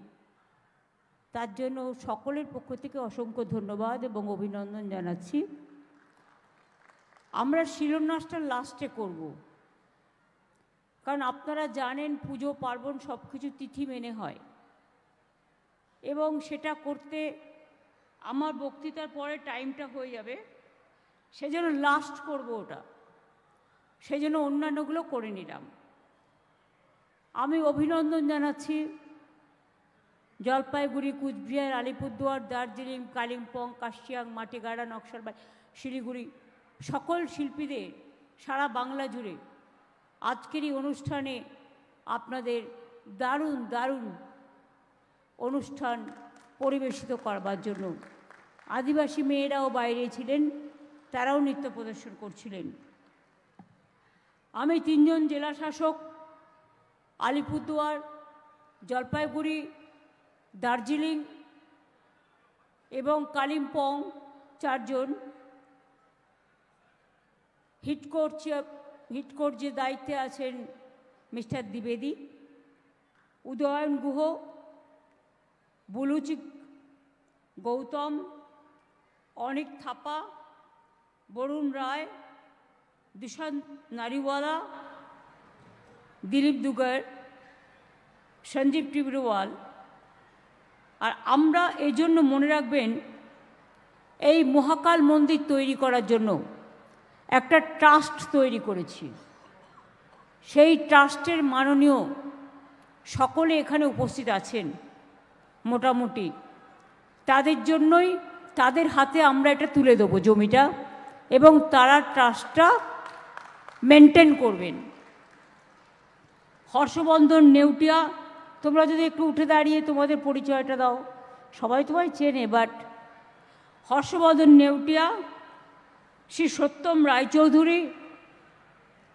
তার জন্য সকলের পক্ষ থেকে অসংখ্য ধন্যবাদ এবং অভিনন্দন জানাচ্ছি। আমরা শিলান্যাসটা লাস্টে করব, কারণ আপনারা জানেন পুজো পার্বণ সব কিছু তিথি মেনে হয় এবং সেটা করতে আমার বক্তৃতার পরে টাইমটা হয়ে যাবে, সেজন্য লাস্ট করব ওটা, সেজন্য অন্যান্যগুলো করে নিলাম। আমি অভিনন্দন জানাচ্ছি জলপাইগুড়ি, কুচবিহার, আলিপুরদুয়ার, দার্জিলিং, কালিম্পং, কাশিয়াং, মাটিগাড়া, নকশালবাড়ি, শিলিগুড়ি সকল শিল্পীদের সারা বাংলা জুড়ে আজকের এই অনুষ্ঠানে আপনাদের দারুণ দারুণ অনুষ্ঠান পরিবেশিত করবার জন্য। আদিবাসী মেয়েরাও বাইরে ছিলেন, তারাও নৃত্য প্রদর্শন করছিলেন। আমি 3 জন জেলা শাসক আলিপুরদুয়ার, জলপাইগুড়ি, দার্জিলিং এবং কালিম্পং 4 জন হিটকোর যে দায়িত্বে আছেন মিস্টার দ্বিবেদী, উদয়ন গুহ, বুলুচি গৌতম, অনিক থাপা, বরুণ রায়, দুষ্যন্ত নারিওয়ালা, দিলীপ দুগার, সঞ্জীব টিবরওয়াল। আর আমরা এই জন্য মনে রাখবেন, এই মহাকাল মন্দির তৈরি করার জন্য একটা ট্রাস্ট তৈরি করেছি। সেই ট্রাস্টের মাননীয় সকলে এখানে উপস্থিত আছেন মোটামুটি। তাদের জন্যই, তাদের হাতে আমরা এটা তুলে দেবো জমিটা, এবং তারা ট্রাস্টটা মেনটেন করবেন। হর্ষবর্ধন নেউটিয়া, তোমরা যদি একটু উঠে দাঁড়িয়ে তোমাদের পরিচয়টা দাও। সবাই তোমায় চেনে, বাট হর্ষবর্ধন নেউটিয়া, শ্রী সত্যম রায়চৌধুরী,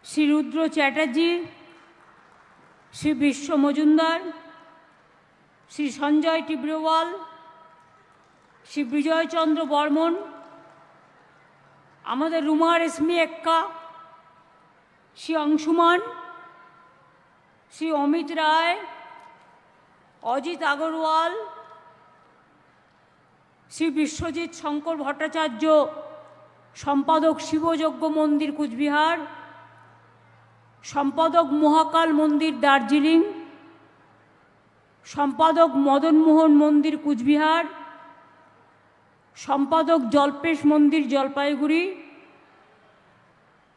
শ্রী রুদ্র চ্যাটার্জি, শ্রী বিশ্ব মজুমদার, শ্রী সঞ্জয় টিবরওয়াল, শ্রী বিজয়চন্দ্র বর্মন, আমাদের রুমা রেশমি এক্কা, শ্রী অংশুমান, শ্রী অমিত রায়, অজিত আগরওয়াল, শ্রী বিশ্বজিৎ শঙ্কর ভট্টাচার্য, সম্পাদক শিবযজ্ঞ মন্দির কুচবিহার, সম্পাদক মহাকাল মন্দির দার্জিলিং, সম্পাদক মদনমোহন মন্দির কুচবিহার, সম্পাদক জল্পেশ মন্দির জলপাইগুড়ি,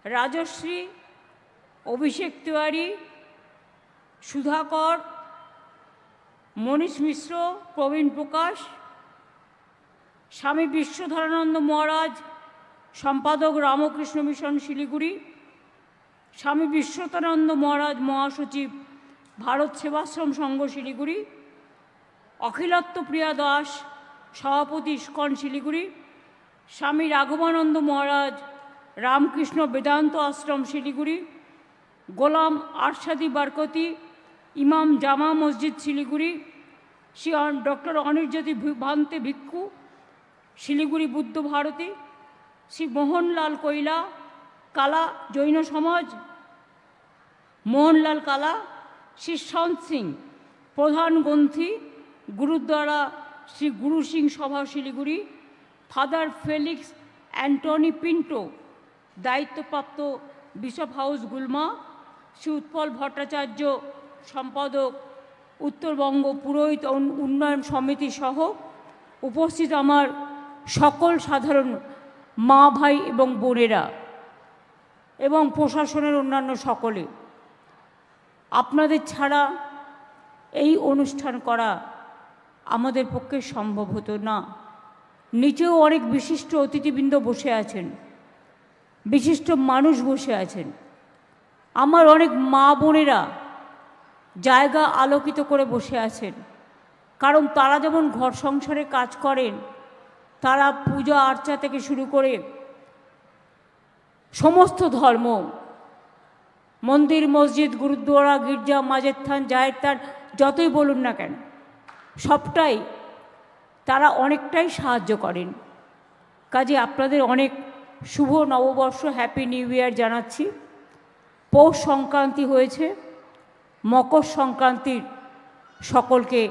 রাজশ্রী, অভিষেক তিওয়ারি, সুধাকর, মনীষ মিশ্র, প্রবীণ প্রকাশ, স্বামী বিশ্বধরানন্দ মহারাজ, সম্পাদক রামকৃষ্ণ মিশন শিলিগুড়ি, স্বামী বিশ্বতানন্দ মহারাজ, মহাসচিব ভারত সেবাশ্রম সংঘ শিলিগুড়ি, অখিলত্ব প্রিয়া দাস, সভাপতি ইস্কন শিলিগুড়ি, স্বামী রাঘবানন্দ মহারাজ, রামকৃষ্ণ বেদান্ত আশ্রম শিলিগুড়ি, গোলাম আরশাদি বারকতি, ইমাম জামা মসজিদ শিলিগুড়ি, শ্রী ডক্টর অনির্জ্যোতি ভান্তে ভিক্ষু, শিলিগুড়ি বুদ্ধ ভারতী, শ্রী মোহনলাল কৈলা, কালা জৈন সমাজ, মোহনলাল কালা, শ্রী সন্ত সিং, প্রধান গ্রন্থি, gurdwara Shri Guru Singh Sabha Siliguri, father Felix Anthony Pinto, দায়িত্বপ্রাপ্ত বিশপ হাউস গুলমা, শ্রী উৎপল ভট্টাচার্য, সম্পাদক উত্তরবঙ্গ পুরোহিত উন্নয়ন সমিতি সহ উপস্থিত আমার সকল সাধারণ মা ভাই এবং বোনেরা এবং প্রশাসনের অন্যান্য সকলে, আপনাদের ছাড়া এই অনুষ্ঠান করা আমাদের পক্ষে সম্ভব হতো না। নিচেও অনেক বিশিষ্ট অতিথিবৃন্দ বসে আছেন, বিশিষ্ট মানুষ বসে আছেন। আমার অনেক মা বোনেরা জায়গা আলোকিত করে বসে আছেন, কারণ তারা যেমন ঘর সংসারে কাজ করেন, তারা পূজা আর্চা থেকে শুরু করে সমস্ত ধর্ম, মন্দির, মসজিদ, গুরুদ্বারা, গির্জা, মাঝের থান, জাহের থান, যতই বলুন না কেন, সবটাই তারা অনেকটাই সাহায্য করেন। কাজে আপনাদের অনেক শুভ নববর্ষ, হ্যাপি নিউ ইয়ার জানাচ্ছি। পৌষ সংক্রান্তি হয়েছে, মকর সংক্রান্তির সকলকে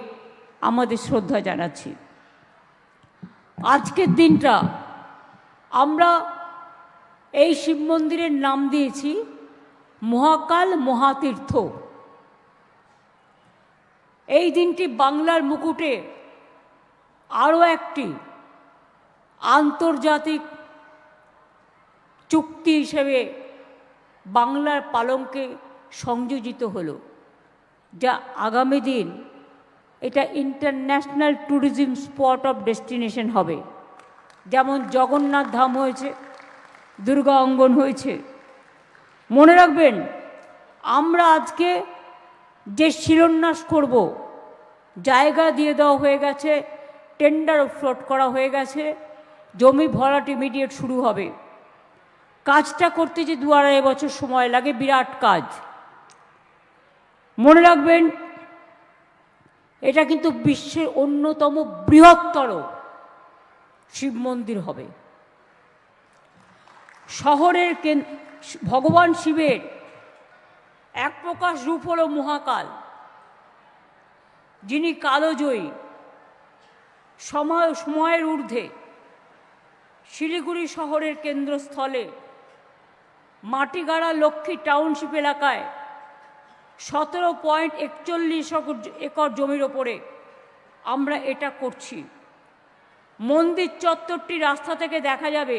আমাদের শ্রদ্ধা জানাচ্ছি। আজকের দিনটা আমরা এই শিব মন্দিরের নাম দিয়েছি মহাকাল মহাতীর্থ। এই দিনটি বাংলার মুকুটে আরও একটি আন্তর্জাতিক চুক্তি হিসেবে বাংলার পালঙ্কে সংযোজিত হলো। যা আগামী দিন এটা international tourism spot of destination হবে। যেমন জগন্নাথ ধাম হয়েছে, দুর্গা অঙ্গন হয়েছে। মনে রাখবেন, আমরা আজকে যে শিলান্যাস করব, জায়গা দিয়ে দেওয়া হয়ে গেছে, টেন্ডার ফ্লোট করা হয়ে গেছে, জমি ভরাট ইমিডিয়েট শুরু হবে। কাজটা করতে যে 2-2.5 বছর সময় লাগে, বিরাট কাজ। মনে রাখবেন, এটা কিন্তু বিশ্বের অন্যতম বৃহত্তর শিব মন্দির হবে। শহরের ভগবান শিবের এক প্রকাশ রূপ হল মহাকাল, যিনি কালজয়ী, সময়ের ঊর্ধ্বে। শিলিগুড়ি শহরের কেন্দ্রস্থলে মাটিগাড়া লক্ষ্মী টাউনশিপ এলাকায় 17.41 একর জমির ওপরে আমরা এটা করছি। মন্দির চত্বরটি রাস্তা থেকে দেখা যাবে।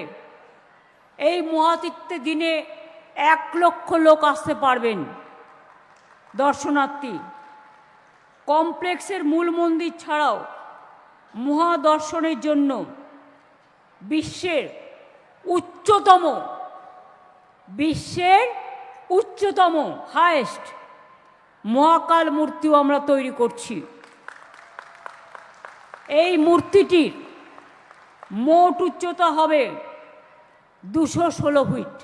এই মহাতীর্থে দিনে 1 লক্ষ লোক আসতে পারবেন দর্শনার্থী। কমপ্লেক্সের মূল মন্দির ছাড়াও মহাদর্শনের জন্য বিশ্বের উচ্চতম হায়েস্ট মহাকাল মূর্তিও আমরা তৈরি করছি। এই মূর্তিটির মোট উচ্চতা হবে 216 ফিট।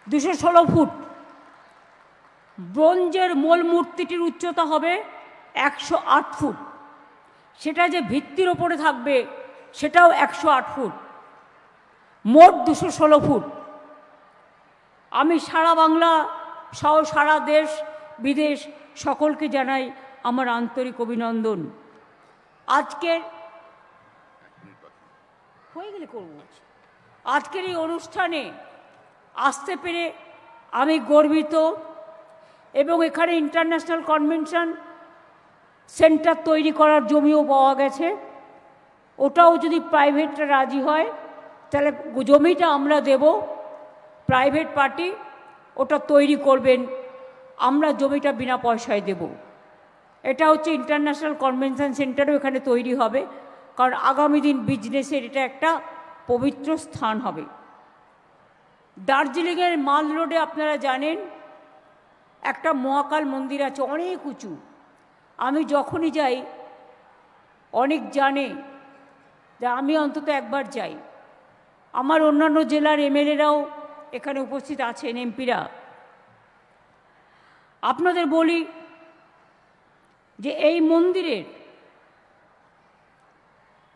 216 ফুট। ব্রোঞ্জের মূল মূর্তিটির উচ্চতা হবে 108 ফুট। সেটা যে ভিত্তির ওপরে থাকবে সেটাও 108 ফুট। মোট 216 ফুট। আমি সারা বাংলা সহ সারা দেশ বিদেশ সকলকে জানাই আমার আন্তরিক অভিনন্দন। আজকের এই অনুষ্ঠানে আসতে পেরে আমি গর্বিত, এবং এখানে ইন্টারন্যাশনাল কনভেনশন সেন্টার তৈরি করার জমিও পাওয়া গেছে। ওটাও যদি প্রাইভেটরা রাজি হয় তাহলে জমিটা আমরা দেব, প্রাইভেট পার্টি ওটা তৈরি করবেন, আমরা জমিটা বিনা পয়সায় দেব। এটা হচ্ছে ইন্টারন্যাশনাল কনভেনশন সেন্টারও এখানে তৈরি হবে, কারণ আগামী দিন বিজনেসের এটা একটা পবিত্র স্থান হবে। দার্জিলিংয়ের মাল রোডে আপনারা জানেন একটা মহাকাল মন্দির আছে, অনেক উঁচু। আমি যখনই যাই, অনেক জানে যে আমি অন্তত একবার যাই। আমার অন্যান্য জেলার এমএলএরাও এখানে উপস্থিত আছেন, এমপিরা। আপনাদের বলি যে এই মন্দিরের,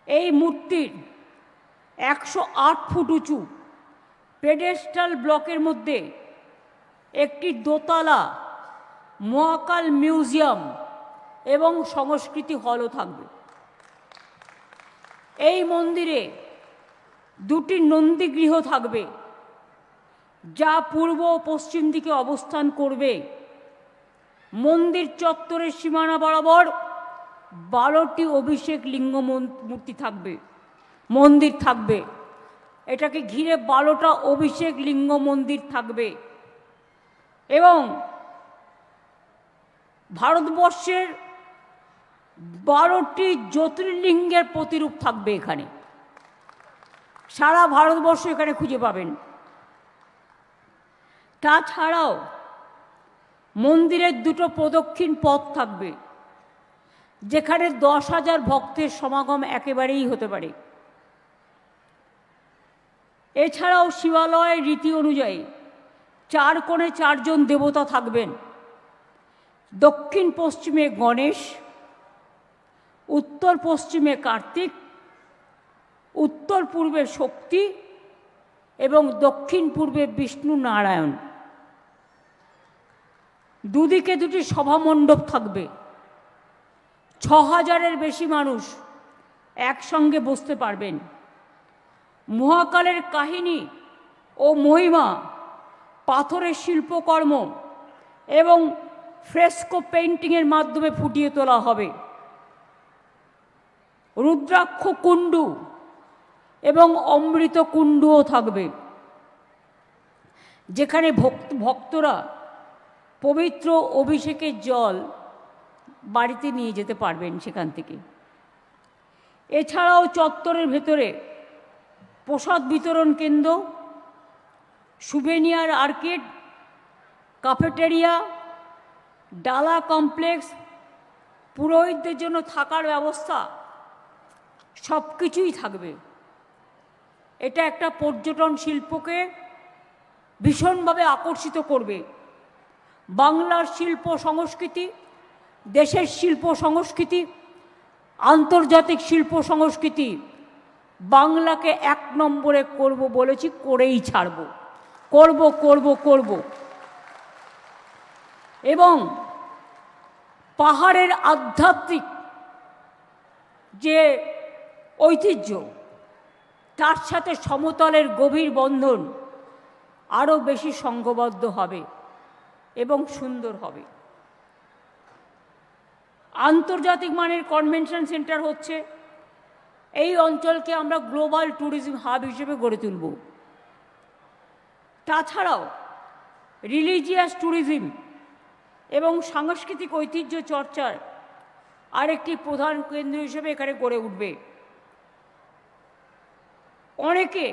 এই মূর্তির 108 ফুট উঁচু পেডেস্টাল ব্লকের মধ্যে একটি দোতলা মহাকাল মিউজিয়াম এবং সংস্কৃতি হলও থাকবে। এই মন্দিরে 2টি নন্দীগৃহ থাকবে, যা পূর্ব ও পশ্চিম দিকে অবস্থান করবে। মন্দির চত্বরের সীমানা বরাবর 12টি অভিষেক লিঙ্গ মূর্তি থাকবে, মন্দির থাকবে। এটাকে ঘিরে 12টা অভিষেক লিঙ্গ মন্দির থাকবে, এবং ভারতবর্ষের 12টি জ্যোতির্লিঙ্গের প্রতিরূপ থাকবে এখানে। সারা ভারতবর্ষ এখানে খুঁজে পাবেন। তাছাড়াও মন্দিরের 2টো প্রদক্ষিণ পথ থাকবে, যেখানে 10,000 ভক্তের সমাগম একেবারেই হতে পারে। এছাড়াও শিবালয়ের রীতি অনুযায়ী 4 কোণে 4 জন দেবতা থাকবেন। দক্ষিণ পশ্চিমে গণেশ, উত্তর পশ্চিমে কার্তিক, উত্তর পূর্বে শক্তি এবং দক্ষিণ পূর্বে বিষ্ণু নারায়ণ। দুদিকে 2টি সভামণ্ডপ থাকবে। 6,000-এর বেশি মানুষ একসঙ্গে বসতে পারবেন। মহাকালের কাহিনী ও মহিমা পাথরের শিল্পকর্ম এবং ফ্রেস্কো পেইন্টিংয়ের মাধ্যমে ফুটিয়ে তোলা হবে। রুদ্রাক্ষ কুণ্ডু এবং অমৃত কুণ্ডুও থাকবে, যেখানে ভক্তরা পবিত্র অভিষেকের জল বাড়িতে নিয়ে যেতে পারবেন সেখান থেকে। এছাড়াও চত্বরের ভেতরে প্রসাদ বিতরণ কেন্দ্র, সুভেনিয়ার আর্কেড, ক্যাফেটেরিয়া, ডালা কমপ্লেক্স, পুরোহিতদের জন্য থাকার ব্যবস্থা সব কিছুই থাকবে। এটা একটা পর্যটন শিল্পকে ভীষণভাবে আকর্ষিত করবে। বাংলার শিল্প সংস্কৃতি, দেশের শিল্প সংস্কৃতি, আন্তর্জাতিক শিল্প সংস্কৃতি বাংলাকে 1 নম্বরে করব বলেছি, করেই ছাড়ব, করব করব করব। এবং পাহাড়ের আধ্যাত্মিক যে ঐতিহ্য, তার সাথে সমতলের গভীর বন্ধন আরও বেশি সংঘবদ্ধ হবে এবং সুন্দর হবে। আন্তর্জাতিক মানের কনভেনশন সেন্টার হচ্ছে। এই অঞ্চলকে আমরা গ্লোবাল ট্যুরিজম হাব হিসেবে গড়ে তুলব। তাছাড়াও রিলিজিয়াস ট্যুরিজম এবং সাংস্কৃতিক ঐতিহ্য চর্চার আরেকটি প্রধান কেন্দ্র হিসেবে এখানে গড়ে উঠবে। অনেকে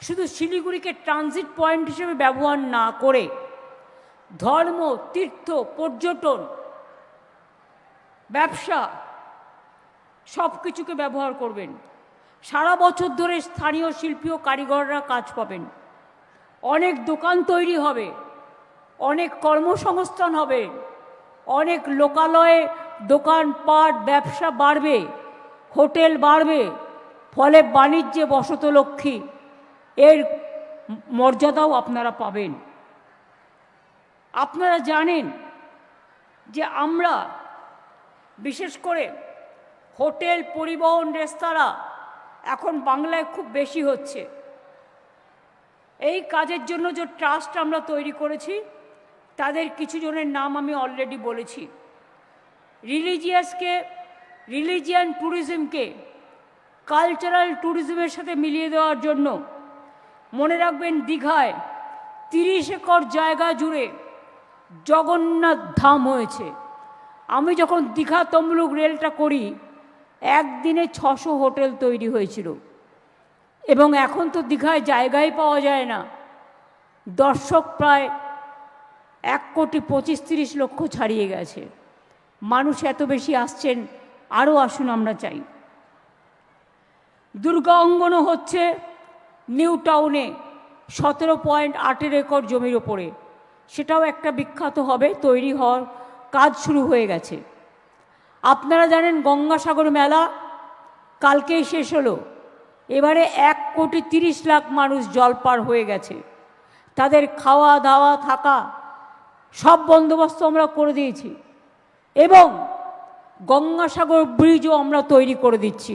শুধু শিলিগুড়িকে ট্রানজিট পয়েন্ট হিসেবে ব্যবহার না করে ধর্ম, তীর্থ, পর্যটন, ব্যবসা সব কিছুকে ব্যবহার করবেন। সারা বছর ধরে স্থানীয় শিল্পী ও কারিগররা কাজ পাবেন। অনেক দোকান তৈরি হবে, অনেক কর্মসংস্থান হবে, অনেক লোকালয়ে দোকানপাট ব্যবসা বাড়বে, হোটেল বাড়বে। ফলে বাণিজ্যে বসতলক্ষ্মী এর মর্যাদাও আপনারা পাবেন। আপনারা জানেন যে আমরা বিশেষ করে হোটেল, পরিবহন, রেস্তোরাঁ এখন বাংলায় খুব বেশি হচ্ছে। এই কাজের জন্য যে ট্রাস্ট আমরা তৈরি করেছি, তাদের কিছু জনের নাম আমি অলরেডি বলেছি। রিলিজিয়ান ট্যুরিজমকে কালচারাল ট্যুরিজমের সাথে মিলিয়ে দেওয়ার জন্য মনে রাখবেন, দীঘায় 30 একর জায়গা জুড়ে জগন্নাথ ধাম হয়েছে। আমি যখন দীঘা তমলুক রেলটা করি, একদিনে 600 হোটেল তৈরি হয়েছিল। এবং এখন তো দীঘায় জায়গাই পাওয়া যায় না। দর্শক প্রায় 1,25,30,00,000 ছাড়িয়ে গেছে। মানুষ এত বেশি আসছেন, আরও আসুন আমরা চাই। দুর্গা অঙ্গনও হচ্ছে নিউ টাউনে 17.8 একর জমির ওপরে। সেটাও একটা বিখ্যাত হবে, তৈরি হওয়ার কাজ শুরু হয়ে গেছে। আপনারা জানেন গঙ্গাসাগর মেলা কালকেই শেষ হলো। এবারে 1,30,00,000 মানুষ জল পার হয়ে গেছে। তাদের খাওয়া দাওয়া থাকা সব বন্দোবস্ত আমরা করে দিয়েছি। এবং গঙ্গাসাগর ব্রিজও আমরা তৈরি করে দিচ্ছি।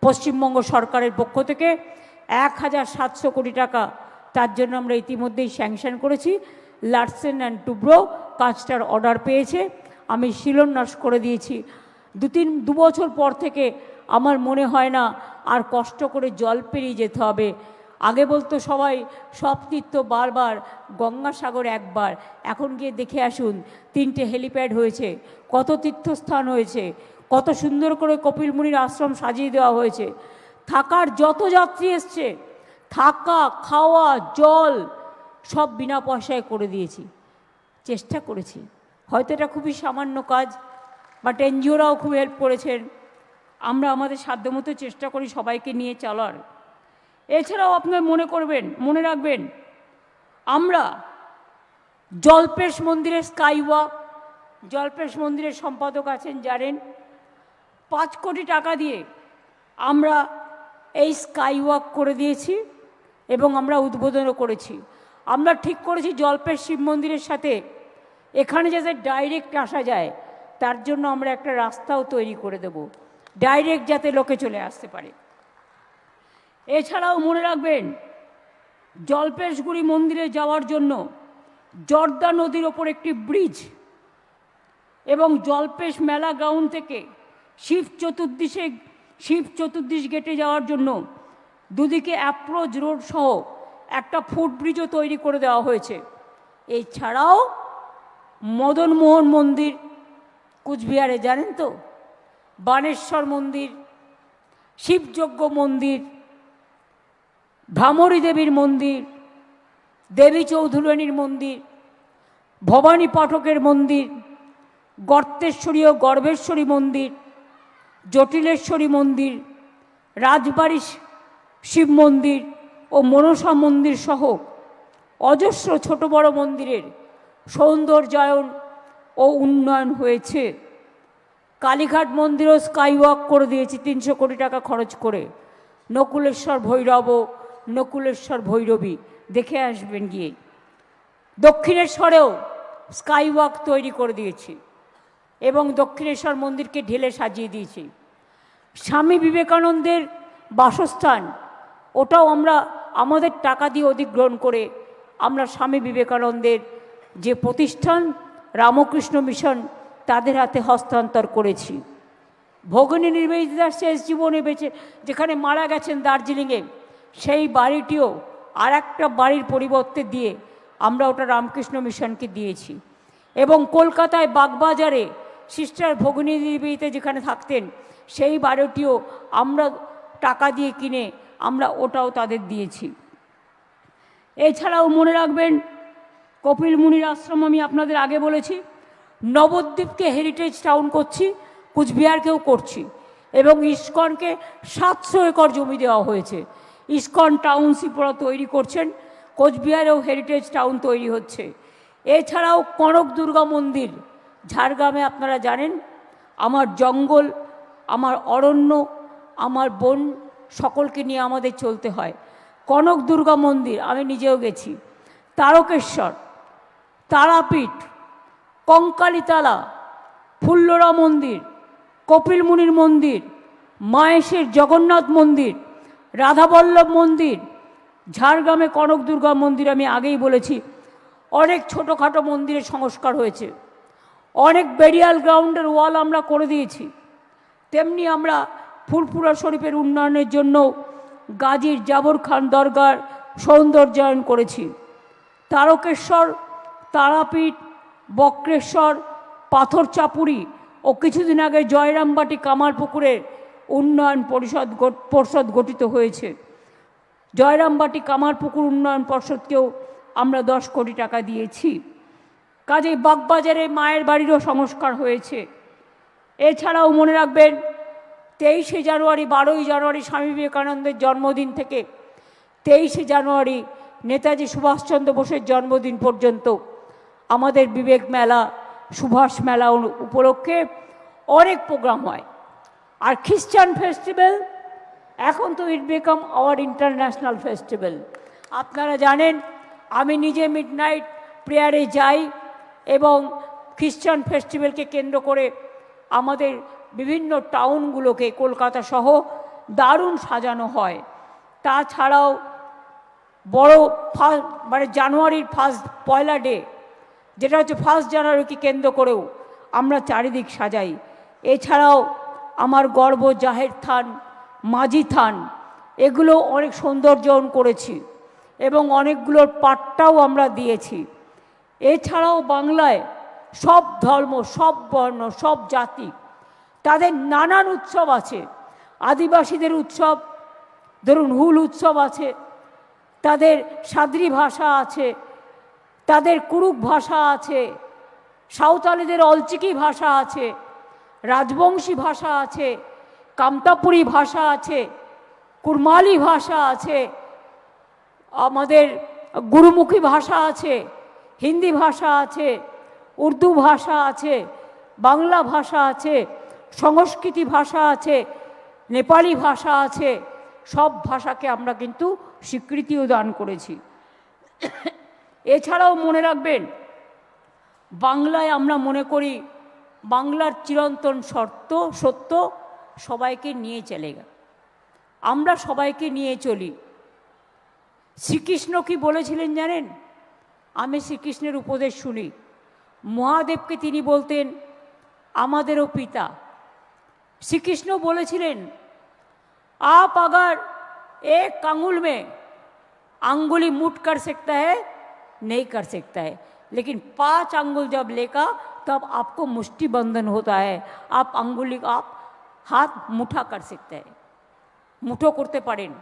পশ্চিমবঙ্গ সরকারের পক্ষ থেকে 1,700 কোটি টাকা তার জন্য আমরা ইতিমধ্যেই স্যাংশন করেছি। লার্সেন অ্যান্ড টুব্রো কাজটার অর্ডার পেয়েছে, আমি শিলান্যাস করে দিয়েছি। 2 বছর পর থেকে আমার মনে হয় না আর কষ্ট করে জল পেরিয়ে যেতে হবে। আগে বলতো সবাই সব তীর্থ বারবার, গঙ্গাসাগর একবার। এখন গিয়ে দেখে আসুন, 3টে হেলিপ্যাড হয়েছে, কত তীর্থস্থান হয়েছে, কত সুন্দর করে কপিল মুনির আশ্রম সাজিয়ে দেওয়া হয়েছে। থাকার যত যাত্রী এসছে, থাকা, খাওয়া, জল সব বিনা পয়সায় করে দিয়েছি। চেষ্টা করেছি, হয়তো এটা খুবই সামান্য কাজ, বাট এনজিওরাও খুব হেল্প করেছেন। আমরা আমাদের সাধ্যমতো চেষ্টা করি সবাইকে নিয়ে চলার। এছাড়াও আপনার মনে রাখবেন, আমরা জলপেশ মন্দিরের স্কাই ওয়াক, জলপেশ মন্দিরের সম্পাদক আছেন জানেন, 5 কোটি টাকা দিয়ে আমরা এই স্কাই ওয়াক করে দিয়েছি এবং আমরা উদ্বোধনও করেছি। আমরা ঠিক করেছি জলপেশ শিব মন্দিরের সাথে এখানে যাতে ডাইরেক্ট আসা যায়, তার জন্য আমরা একটা রাস্তাও তৈরি করে দেব, ডাইরেক্ট যাতে লোকে চলে আসতে পারে। এছাড়াও মনে রাখবেন, জলপেশগুড়ি মন্দিরে যাওয়ার জন্য জর্দা নদীর ওপর একটি ব্রিজ এবং জলপেশ মেলা গ্রাউন্ড থেকে শিব চতুর্দিশ গেটে যাওয়ার জন্য দুদিকে অ্যাপ্রোচ রোড সহ একটা ফুটব্রিজও তৈরি করে দেওয়া হয়েছে। এছাড়াও মদনমোহন মন্দির কুচবিহারে জানেন তো, বানেশ্বর মন্দির, শিবযজ্ঞ মন্দির, ভ্রামরী দেবীর মন্দির, দেবী চৌধুরানীর মন্দির, ভবানী পাঠকের মন্দির, গর্তেশ্বরী ও গর্ভেশ্বরী মন্দির, জটিলেশ্বরী মন্দির, রাজবাড়ি শিব মন্দির ও মনসা মন্দির সহ অজস্র ছোট বড় মন্দিরের সৌন্দর্যায়ন ও উন্নয়ন হয়েছে। কালীঘাট মন্দিরও স্কাইওয়াক করে দিয়েছি 300 কোটি টাকা খরচ করে। নকুলেশ্বর ভৈরব, নকুলেশ্বর ভৈরবী দেখে আসবেন গিয়ে। দক্ষিণেশ্বরেও স্কাইওয়াক তৈরি করে দিয়েছি এবং দক্ষিণেশ্বর মন্দিরকে ঢেলে সাজিয়ে দিয়েছি। স্বামী বিবেকানন্দের বাসস্থান, ওটাও আমরা আমাদের টাকা দিয়ে অধিগ্রহণ করে আমরা স্বামী বিবেকানন্দের যে প্রতিষ্ঠান রামকৃষ্ণ মিশন তাদের হাতে হস্তান্তর করেছি। ভগিনী নিবেদিতার শেষ জীবনে বেঁচে যেখানে মারা গেছেন দার্জিলিংয়ে, সেই বাড়িটিও আর একটা বাড়ির পরিবর্তে দিয়ে আমরা ওটা রামকৃষ্ণ মিশনকে দিয়েছি। এবং কলকাতায় বাগবাজারে সিস্টার ভগিনী নিবেদিতা যেখানে থাকতেন সেই বাড়িটিও আমরা টাকা দিয়ে কিনে আমরা ওটাও তাদের দিয়েছি। এছাড়াও মনে রাখবেন কপিল মুনির আশ্রম আমি আপনাদের আগে বলেছি, নবদ্বীপকে হেরিটেজ টাউন করছি, কুচবিহারকেও করছি এবং ইস্কনকে 700 একর জমি দেওয়া হয়েছে। ইস্কন টাউনশিপ ওরা তৈরি করছেন, কোচবিহারেও হেরিটেজ টাউন তৈরি হচ্ছে। এছাড়াও কনক দুর্গা মন্দির ঝাড়গ্রামে আপনারা জানেন, আমার জঙ্গল, আমার অরণ্য, আমার বন সকলকে নিয়ে আমাদের চলতে হয়। কনক দুর্গা মন্দির আমি নিজেও গেছি, তারকেশ্বর, তারাপীঠ, কঙ্কালীতলা, ফুল্লরা মন্দির, কপিল মুনির মন্দির, মায়েশের জগন্নাথ মন্দির, রাধাবল্লভ মন্দির, ঝাড়গ্রামে কনক দুর্গা মন্দির আমি আগেই বলেছি। অনেক ছোটোখাটো মন্দিরের সংস্কার হয়েছে, অনেক বেরিয়াল গ্রাউন্ডের ওয়াল আমরা করে দিয়েছি। তেমনি আমরা ফুরফুরা শরীফের উন্নয়নের জন্য গাজীর জাবর খান দরগার সৌন্দর্যায়ন করেছি। তারকেশ্বর, তারাপীঠ, বক্রেশ্বর, পাথর চাপুরি ও কিছুদিন আগে জয়রামবাটি কামারপুকুরের উন্নয়ন পর্ষদ গঠিত হয়েছে। জয়রামবাটি কামারপুকুর উন্নয়ন পর্ষদকেও আমরা 10 কোটি টাকা দিয়েছি। কাজেই বাগবাজারে মায়ের বাড়িরও সংস্কার হয়েছে। এছাড়াও মনে রাখবেন 23শে জানুয়ারি, 12ই জানুয়ারি স্বামী বিবেকানন্দের জন্মদিন থেকে 23শে জানুয়ারি নেতাজি সুভাষচন্দ্র বোসের জন্মদিন পর্যন্ত আমাদের বিবেক মেলা, সুভাষ মেলা উপলক্ষে অনেক প্রোগ্রাম হয়। আর খ্রিস্টান ফেস্টিভ্যাল এখন তো ইট বিকাম আওয়ার ইন্টারন্যাশনাল ফেস্টিভ্যাল। আপনারা জানেন আমি নিজে মিডনাইট প্রেয়ারে যাই এবং খ্রিস্টান ফেস্টিভ্যালকে কেন্দ্র করে আমাদের বিভিন্ন টাউনগুলোকে কলকাতা সহ দারুণ সাজানো হয়। তাছাড়াও বড় মানে জানুয়ারির পয়লা ডে, যেটা হচ্ছে 1 জানুয়ারিকে কেন্দ্র করেও আমরা চারিদিক সাজাই। এছাড়াও আমার গর্ব জাহের থান, মাঝি থান, এগুলো অনেক সৌন্দর্যন করেছি এবং অনেকগুলোর পাট্টাও আমরা দিয়েছি। এছাড়াও বাংলায় সব ধর্ম, সব বর্ণ, সব জাতি তাদের নানান উৎসব আছে। আদিবাসীদের উৎসব, ধরুন হুল উৎসব আছে, তাদের সাদ্রি ভাষা আছে, তাদের কুরুক ভাষা আছে, সাঁওতালিদের অলচিকি ভাষা আছে, রাজবংশী ভাষা আছে, কামতাপুরী ভাষা আছে, কুরমালি ভাষা আছে, আমাদের গুরুমুখী ভাষা আছে, হিন্দি ভাষা আছে, উর্দু ভাষা আছে, বাংলা ভাষা আছে, সংস্কৃতি ভাষা আছে, নেপালি ভাষা আছে। সব ভাষাকে আমরা কিন্তু স্বীকৃতিও দান করেছি। এছাড়াও মনে রাখবেন বাংলায় আমরা মনে করি বাংলার চিরন্তন সত্য সবাইকে নিয়ে চলে গেল, আমরা সবাইকে নিয়ে চলি। শ্রীকৃষ্ণ কি বলেছিলেন জানেন? আমি শ্রীকৃষ্ণের উপদেশ শুনি। মহাদেবকে তিনি বলতেন আমাদেরও পিতা। শ্রীকৃষ্ণ বলেছিলেন आप अगर एक आंगुल में आंगुली मुट कर सकता है, नहीं कर सकता है, लेकिन 5 अंगुल जब लेगा तब आपको मुष्टि बंधन होता है, आप अंगुली आप हाथ मुठा कर सकते हैं, মুঠো করতে পারেন।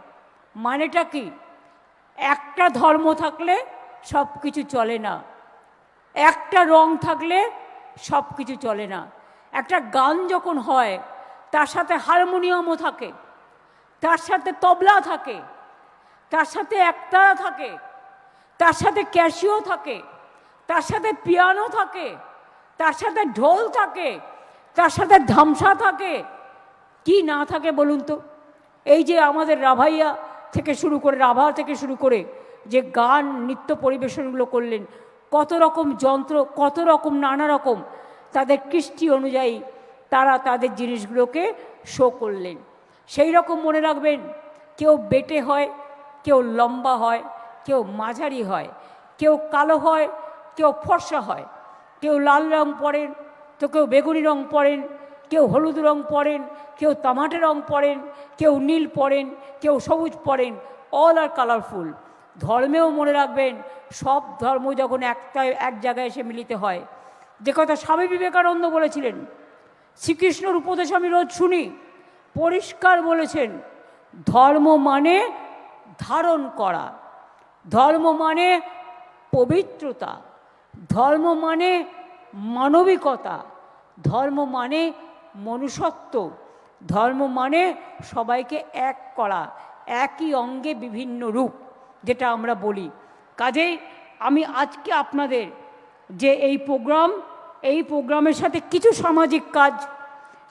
মানেটা কি? একটা ধর্ম থাকলে সব কিছু চলে না, একটা রং থাকলে সব কিছু চলে না। একটা গান যখন হয় তার সাথে হারমোনিয়ামও থাকে, তার সাথে তবলা থাকে, তার সাথে একতারা থাকে, তার সাথে ক্যাশিও থাকে, তার সাথে পিয়ানো থাকে, তার সাথে ঢোল থাকে, তার সাথে ধামসা থাকে, কি না থাকে বলুন তো? এই যে আমাদের রাভাইয়া থেকে শুরু করে, রাভা থেকে শুরু করে যে গান নৃত্য পরিবেশনগুলো করলেন, কত রকম যন্ত্র, কত রকম নানা রকম তাদের কৃষ্টি অনুযায়ী তারা তাদের জিনিসগুলোকে শো করলেন। সেই রকম মনে রাখবেন, কেউ বেটে হয়, কেউ লম্বা হয়, কেউ মাঝারি হয়, কেউ কালো হয়, কেউ ফর্সা হয়, কেউ লাল রং পরেন তো কেউ বেগুনি রং পরেন, কেউ হলুদ রং পরেন, কেউ তামাটে রং পরেন, কেউ নীল পরেন, কেউ সবুজ পরেন, অল আর কালারফুল। ধর্মেও মনে রাখবেন, সব ধর্ম যখন এক জায়গায় এসে মিলিত হয়, যে কথা স্বামী বিবেকানন্দ বলেছিলেন, শ্রীকৃষ্ণর উপদেশ আমি রোজ শুনি, পরিষ্কার বলেছেন, ধর্ম মানে ধারণ করা, ধর্ম মানে পবিত্রতা, ধর্ম মানে মানবিকতা, ধর্ম মানে মনুষ্যত্ব, ধর্ম মানে সবাইকে এক করা, একই অঙ্গে বিভিন্ন রূপ, যেটা আমরা বলি। কাজেই আমি আজকে আপনাদের যে এই প্রোগ্রামের সাথে কিছু সামাজিক কাজ,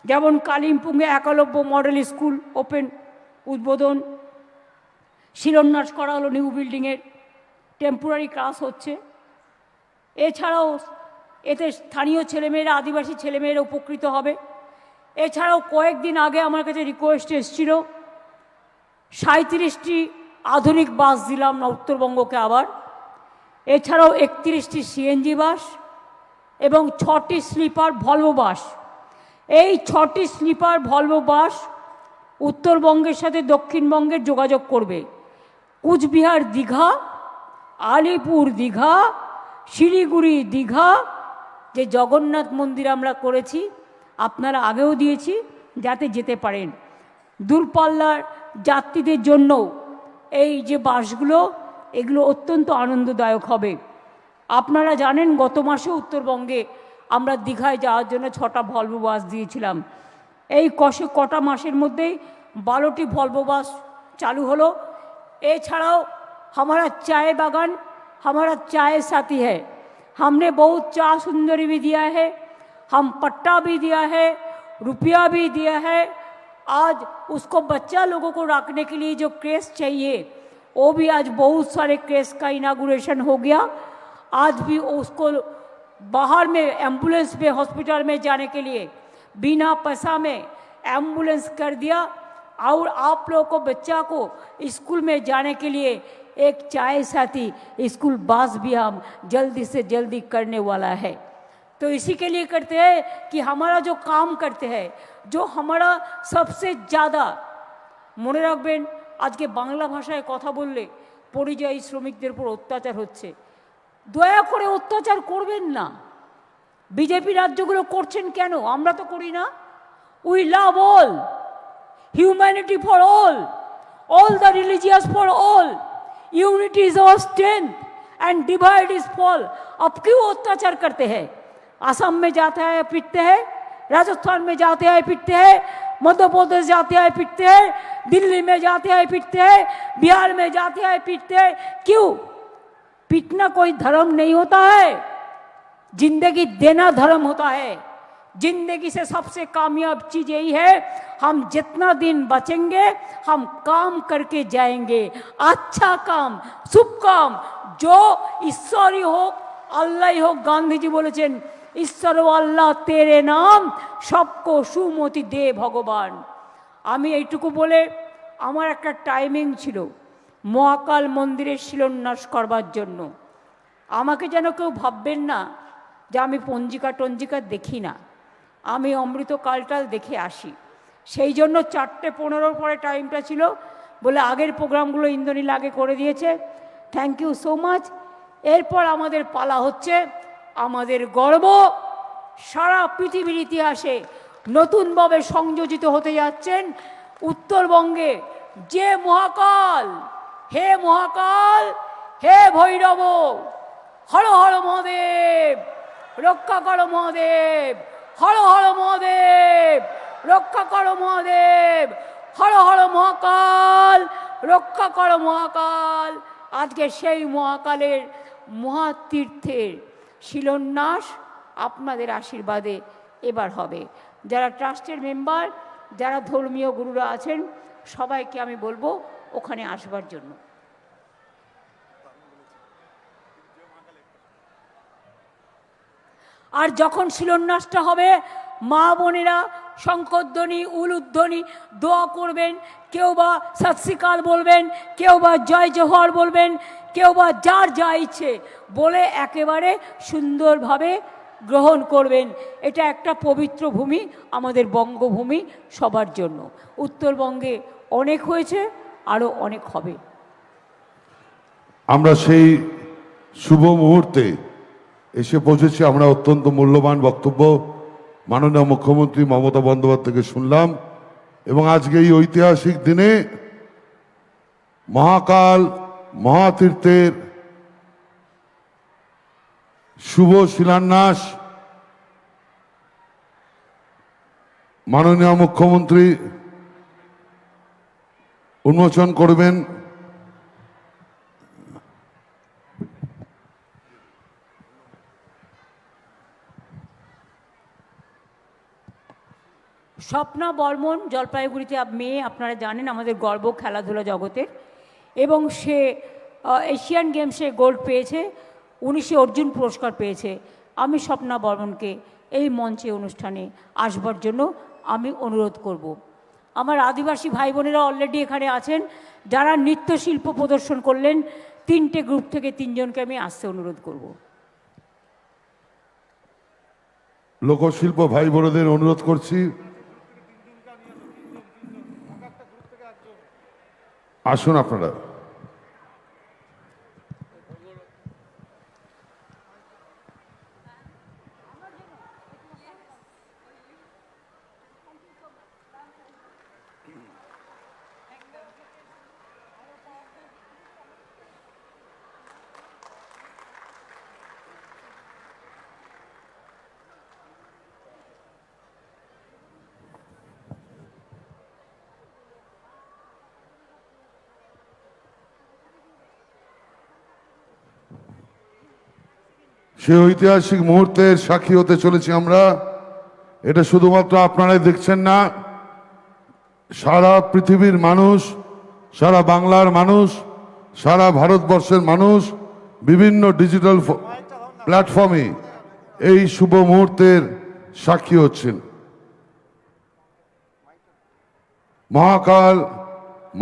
যেমন কালিম্পংয়ে একলব্য মডেল স্কুল ওপেন উদ্বোধন, শিলান্যাস করা হলো নিউ বিল্ডিংয়ের, টেম্পোরারি ক্লাস হচ্ছে, এছাড়াও এতে স্থানীয় ছেলেমেয়েরা, আদিবাসী ছেলেমেয়েরা উপকৃত হবে। এছাড়াও কয়েকদিন আগে আমার কাছে রিকোয়েস্ট এসেছিল, 37টি আধুনিক বাস দিলাম না উত্তরবঙ্গকে আবার, এছাড়াও 31টি সিএনজি বাস এবং 6টি স্লিপার ভলভো বাস। এই 6টি স্লিপার ভলভো বাস উত্তরবঙ্গের সাথে দক্ষিণবঙ্গের যোগাযোগ করবে। কুচবিহার দীঘা, আলিপুর দীঘা, শিলিগুড়ি দীঘা, যে জগন্নাথ মন্দির আমরা করেছি, আপনারা আগেও দিয়েছি, যাতে যেতে পারেন। দূরপাল্লার যাত্রীদের জন্য এই যে বাসগুলো, এগুলো অত্যন্ত আনন্দদায়ক হবে। আপনারা জানেন গত মাসে উত্তরবঙ্গে আমরা দীঘায় যাওয়ার জন্য 6টা ভলভো বাস দিয়েছিলাম। এই কটা মাসের মধ্যেই 12টি ভলভো বাস চালু হলো। এছাড়াও हमारा चाय बागान, हमारा चाय साथी है, हमने बहुत चाय सुंदरी भी दिया है, हम पट्टा भी दिया है, रुपया भी दिया है। आज उसको बच्चा लोगों को रखने के लिए जो क्रेश चाहिए, वो भी आज बहुत सारे क्रेश का इनागुरेशन हो गया। आज भी उसको बाहर में एम्बुलेंस में हॉस्पिटल में जाने के लिए बिना पैसा में एम्बुलेंस कर दिया। और आप लोगों को, बच्चा को स्कूल में जाने के लिए एक चाय साथी स्कूल बस भी हम जल्दी से जल्दी करने वाला है। तो इसी के लिए करते हैं कि हमारा जो काम करते हैं, जो हमारा सबसे ज़्यादा মনে রাখবেন, আজকে বাংলা ভাষায় কথা বললে পরিযায়ী শ্রমিকদের উপর অত্যাচার হচ্ছে। দয়া করে অত্যাচার করবেন না। বিজেপি রাজ্যগুলো করছেন কেন? আমরা তো করি না। We love all, humanity for all the religious for all, unity is our strength and divide is fall। अब क्यों अत्याचार करते हैं? असम में जाते हैं पिटते हैं, राजस्थान में जाते हैं पिटते हैं, मध्य प्रदेश जाते हैं पिटते हैं, दिल्ली में जाते हैं पिटते हैं, बिहार में जाते हैं पिटते हैं। क्यों? पीटना कोई धर्म नहीं होता है, जिंदगी देना धर्म होता है। जिंदगी से सबसे कामयाब चीज यही है, हम जितना दिन बचेंगे हम काम करके जाएंगे, अच्छा काम, शुभ काम, जो ईश्वरी हो, अल्लाह ही हो। गांधी जी बोलेছেন, ঈশ্বর ও আল্লাহ তেরে নাম, সবকো সুমতি দে ভগবান। আমি এইটুকু বলে, আমার একটা টাইমিং ছিল মহাকাল মন্দিরের শিলান্যাস করবার জন্য। আমাকে যেন কেউ ভাববেন না যে আমি পঞ্জিকা দেখি না, আমি অমৃত কালটাল দেখে আসি। সেই জন্য 4:15 পরে টাইমটা ছিল বলে আগের প্রোগ্রামগুলো ইন্দ্রনীল আগে করে দিয়েছে। Thank you so much. এরপর আমাদের পালা হচ্ছে আমাদের গর্ব সারা পৃথিবীর ইতিহাসে নতুনভাবে সংযোজিত হতে যাচ্ছেন উত্তরবঙ্গে যে মহাকাল, হে মহাকাল, হে ভৈরব, হর হর মহাদেব, রক্ষা করো মহাদেব, হর হর মহাদেব, রক্ষা করো মহাদেব, হর হর মহাকাল, রক্ষা করো মহাকাল। আজকে সেই মহাকালের মহাতীর্থের শিলান্যাস আপনাদের আশীর্বাদে এবার হবে। যারা ট্রাস্টের মেম্বার, যারা ধর্মীয় গুরুরা আছেন, সবাইকে আমি বলবো ওখানে আসবার জন্য। আর যখন শিলান্যাসটা হবে, মা বোনেরা শঙ্করধ্বনি, উলুধ্বনি দোয়া করবেন, কেউ বা সৎ শ্রী আকাল বলবেন, কেউ বা জয় জোহর বলবেন, কেউ বা যার যা ইচ্ছে বলে একেবারে সুন্দরভাবে গ্রহণ করবেন। এটা একটা পবিত্র ভূমি, আমাদের বঙ্গভূমি সবার জন্য। উত্তরবঙ্গে অনেক হয়েছে, আরও অনেক হবে। আমরা সেই শুভ মুহূর্তে এসে পৌঁছেছি। আমরা অত্যন্ত মূল্যবান বক্তব্য মাননীয় মুখ্যমন্ত্রী মমতা বন্দ্যোপাধ্যায় থেকে শুনলাম, এবং আজকে এই ঐতিহাসিক দিনে মহাকাল মহাতীর্থের শুভ শিলান্যাস মাননীয় মুখ্যমন্ত্রী উন্মোচন করবেন। স্বপ্না বর্মন জলপাইগুড়িতে মেয়ে, আপনারা জানেন আমাদের গর্ব খেলাধুলা জগতের, এবং সে এশিয়ান গেমসে গোল্ড পেয়েছে, 19 অর্জুন পুরস্কার পেয়েছে। আমি স্বপ্না বর্মনকে এই মঞ্চে অনুষ্ঠানে আসবার জন্য আমি অনুরোধ করব। আমার আদিবাসী ভাই বোনেরা অলরেডি এখানে আছেন, যারা নৃত্যশিল্প প্রদর্শন করলেন, 3টে গ্রুপ থেকে 3 জনকে আমি আসতে অনুরোধ করব। লোকশিল্প ভাই বোনদের অনুরোধ করছি, আসুন আপনারা। সেই ঐতিহাসিক মুহূর্তের সাক্ষী হতে চলেছি আমরা। এটা শুধুমাত্র আপনারাই দেখছেন না, সারা পৃথিবীর মানুষ, সারা বাংলার মানুষ, সারা ভারতবর্ষের মানুষ বিভিন্ন ডিজিটাল প্ল্যাটফর্মে এই শুভ মুহূর্তের সাক্ষী হচ্ছেন। মহাকাল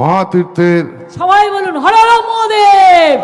মহাতীর্থের সবাই বলুন হর হর মহাদেব।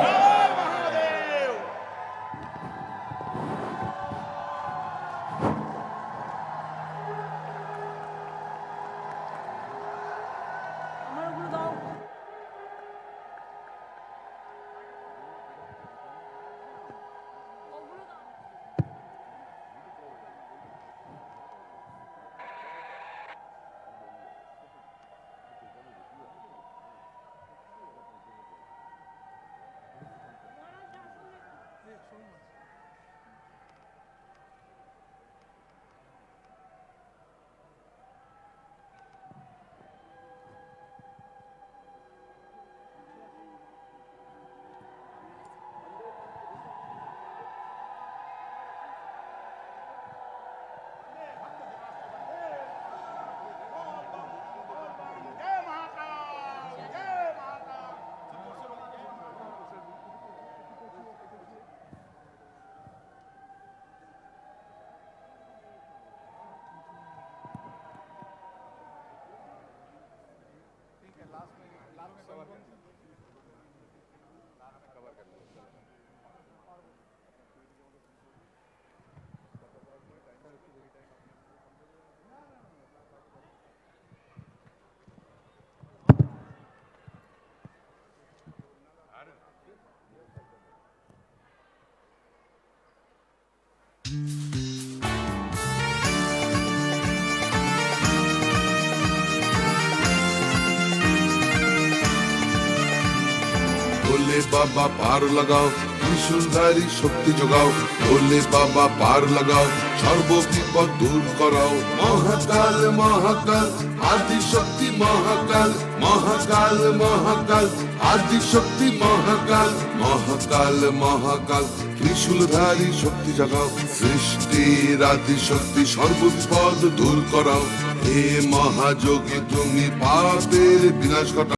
বাবা পার লাগাও, ত্রিশূলধারী শক্তি যোগাও, ভোলে বাবা পার লাগাও, সর্ববিপদ দূর করাও। মহাকাল মহাকাল আদি শক্তি মহাকাল, মহাকাল মহাকাল আদি শক্তি মহাকাল, মহাকাল মহাকাল ত্রিশূলধারী শক্তি জাগাও, সৃষ্টির আদি শক্তি সর্ববিপদ দূর করাও। হে মহাযোগী তুমি পাপের বিনাশ ঘটাও।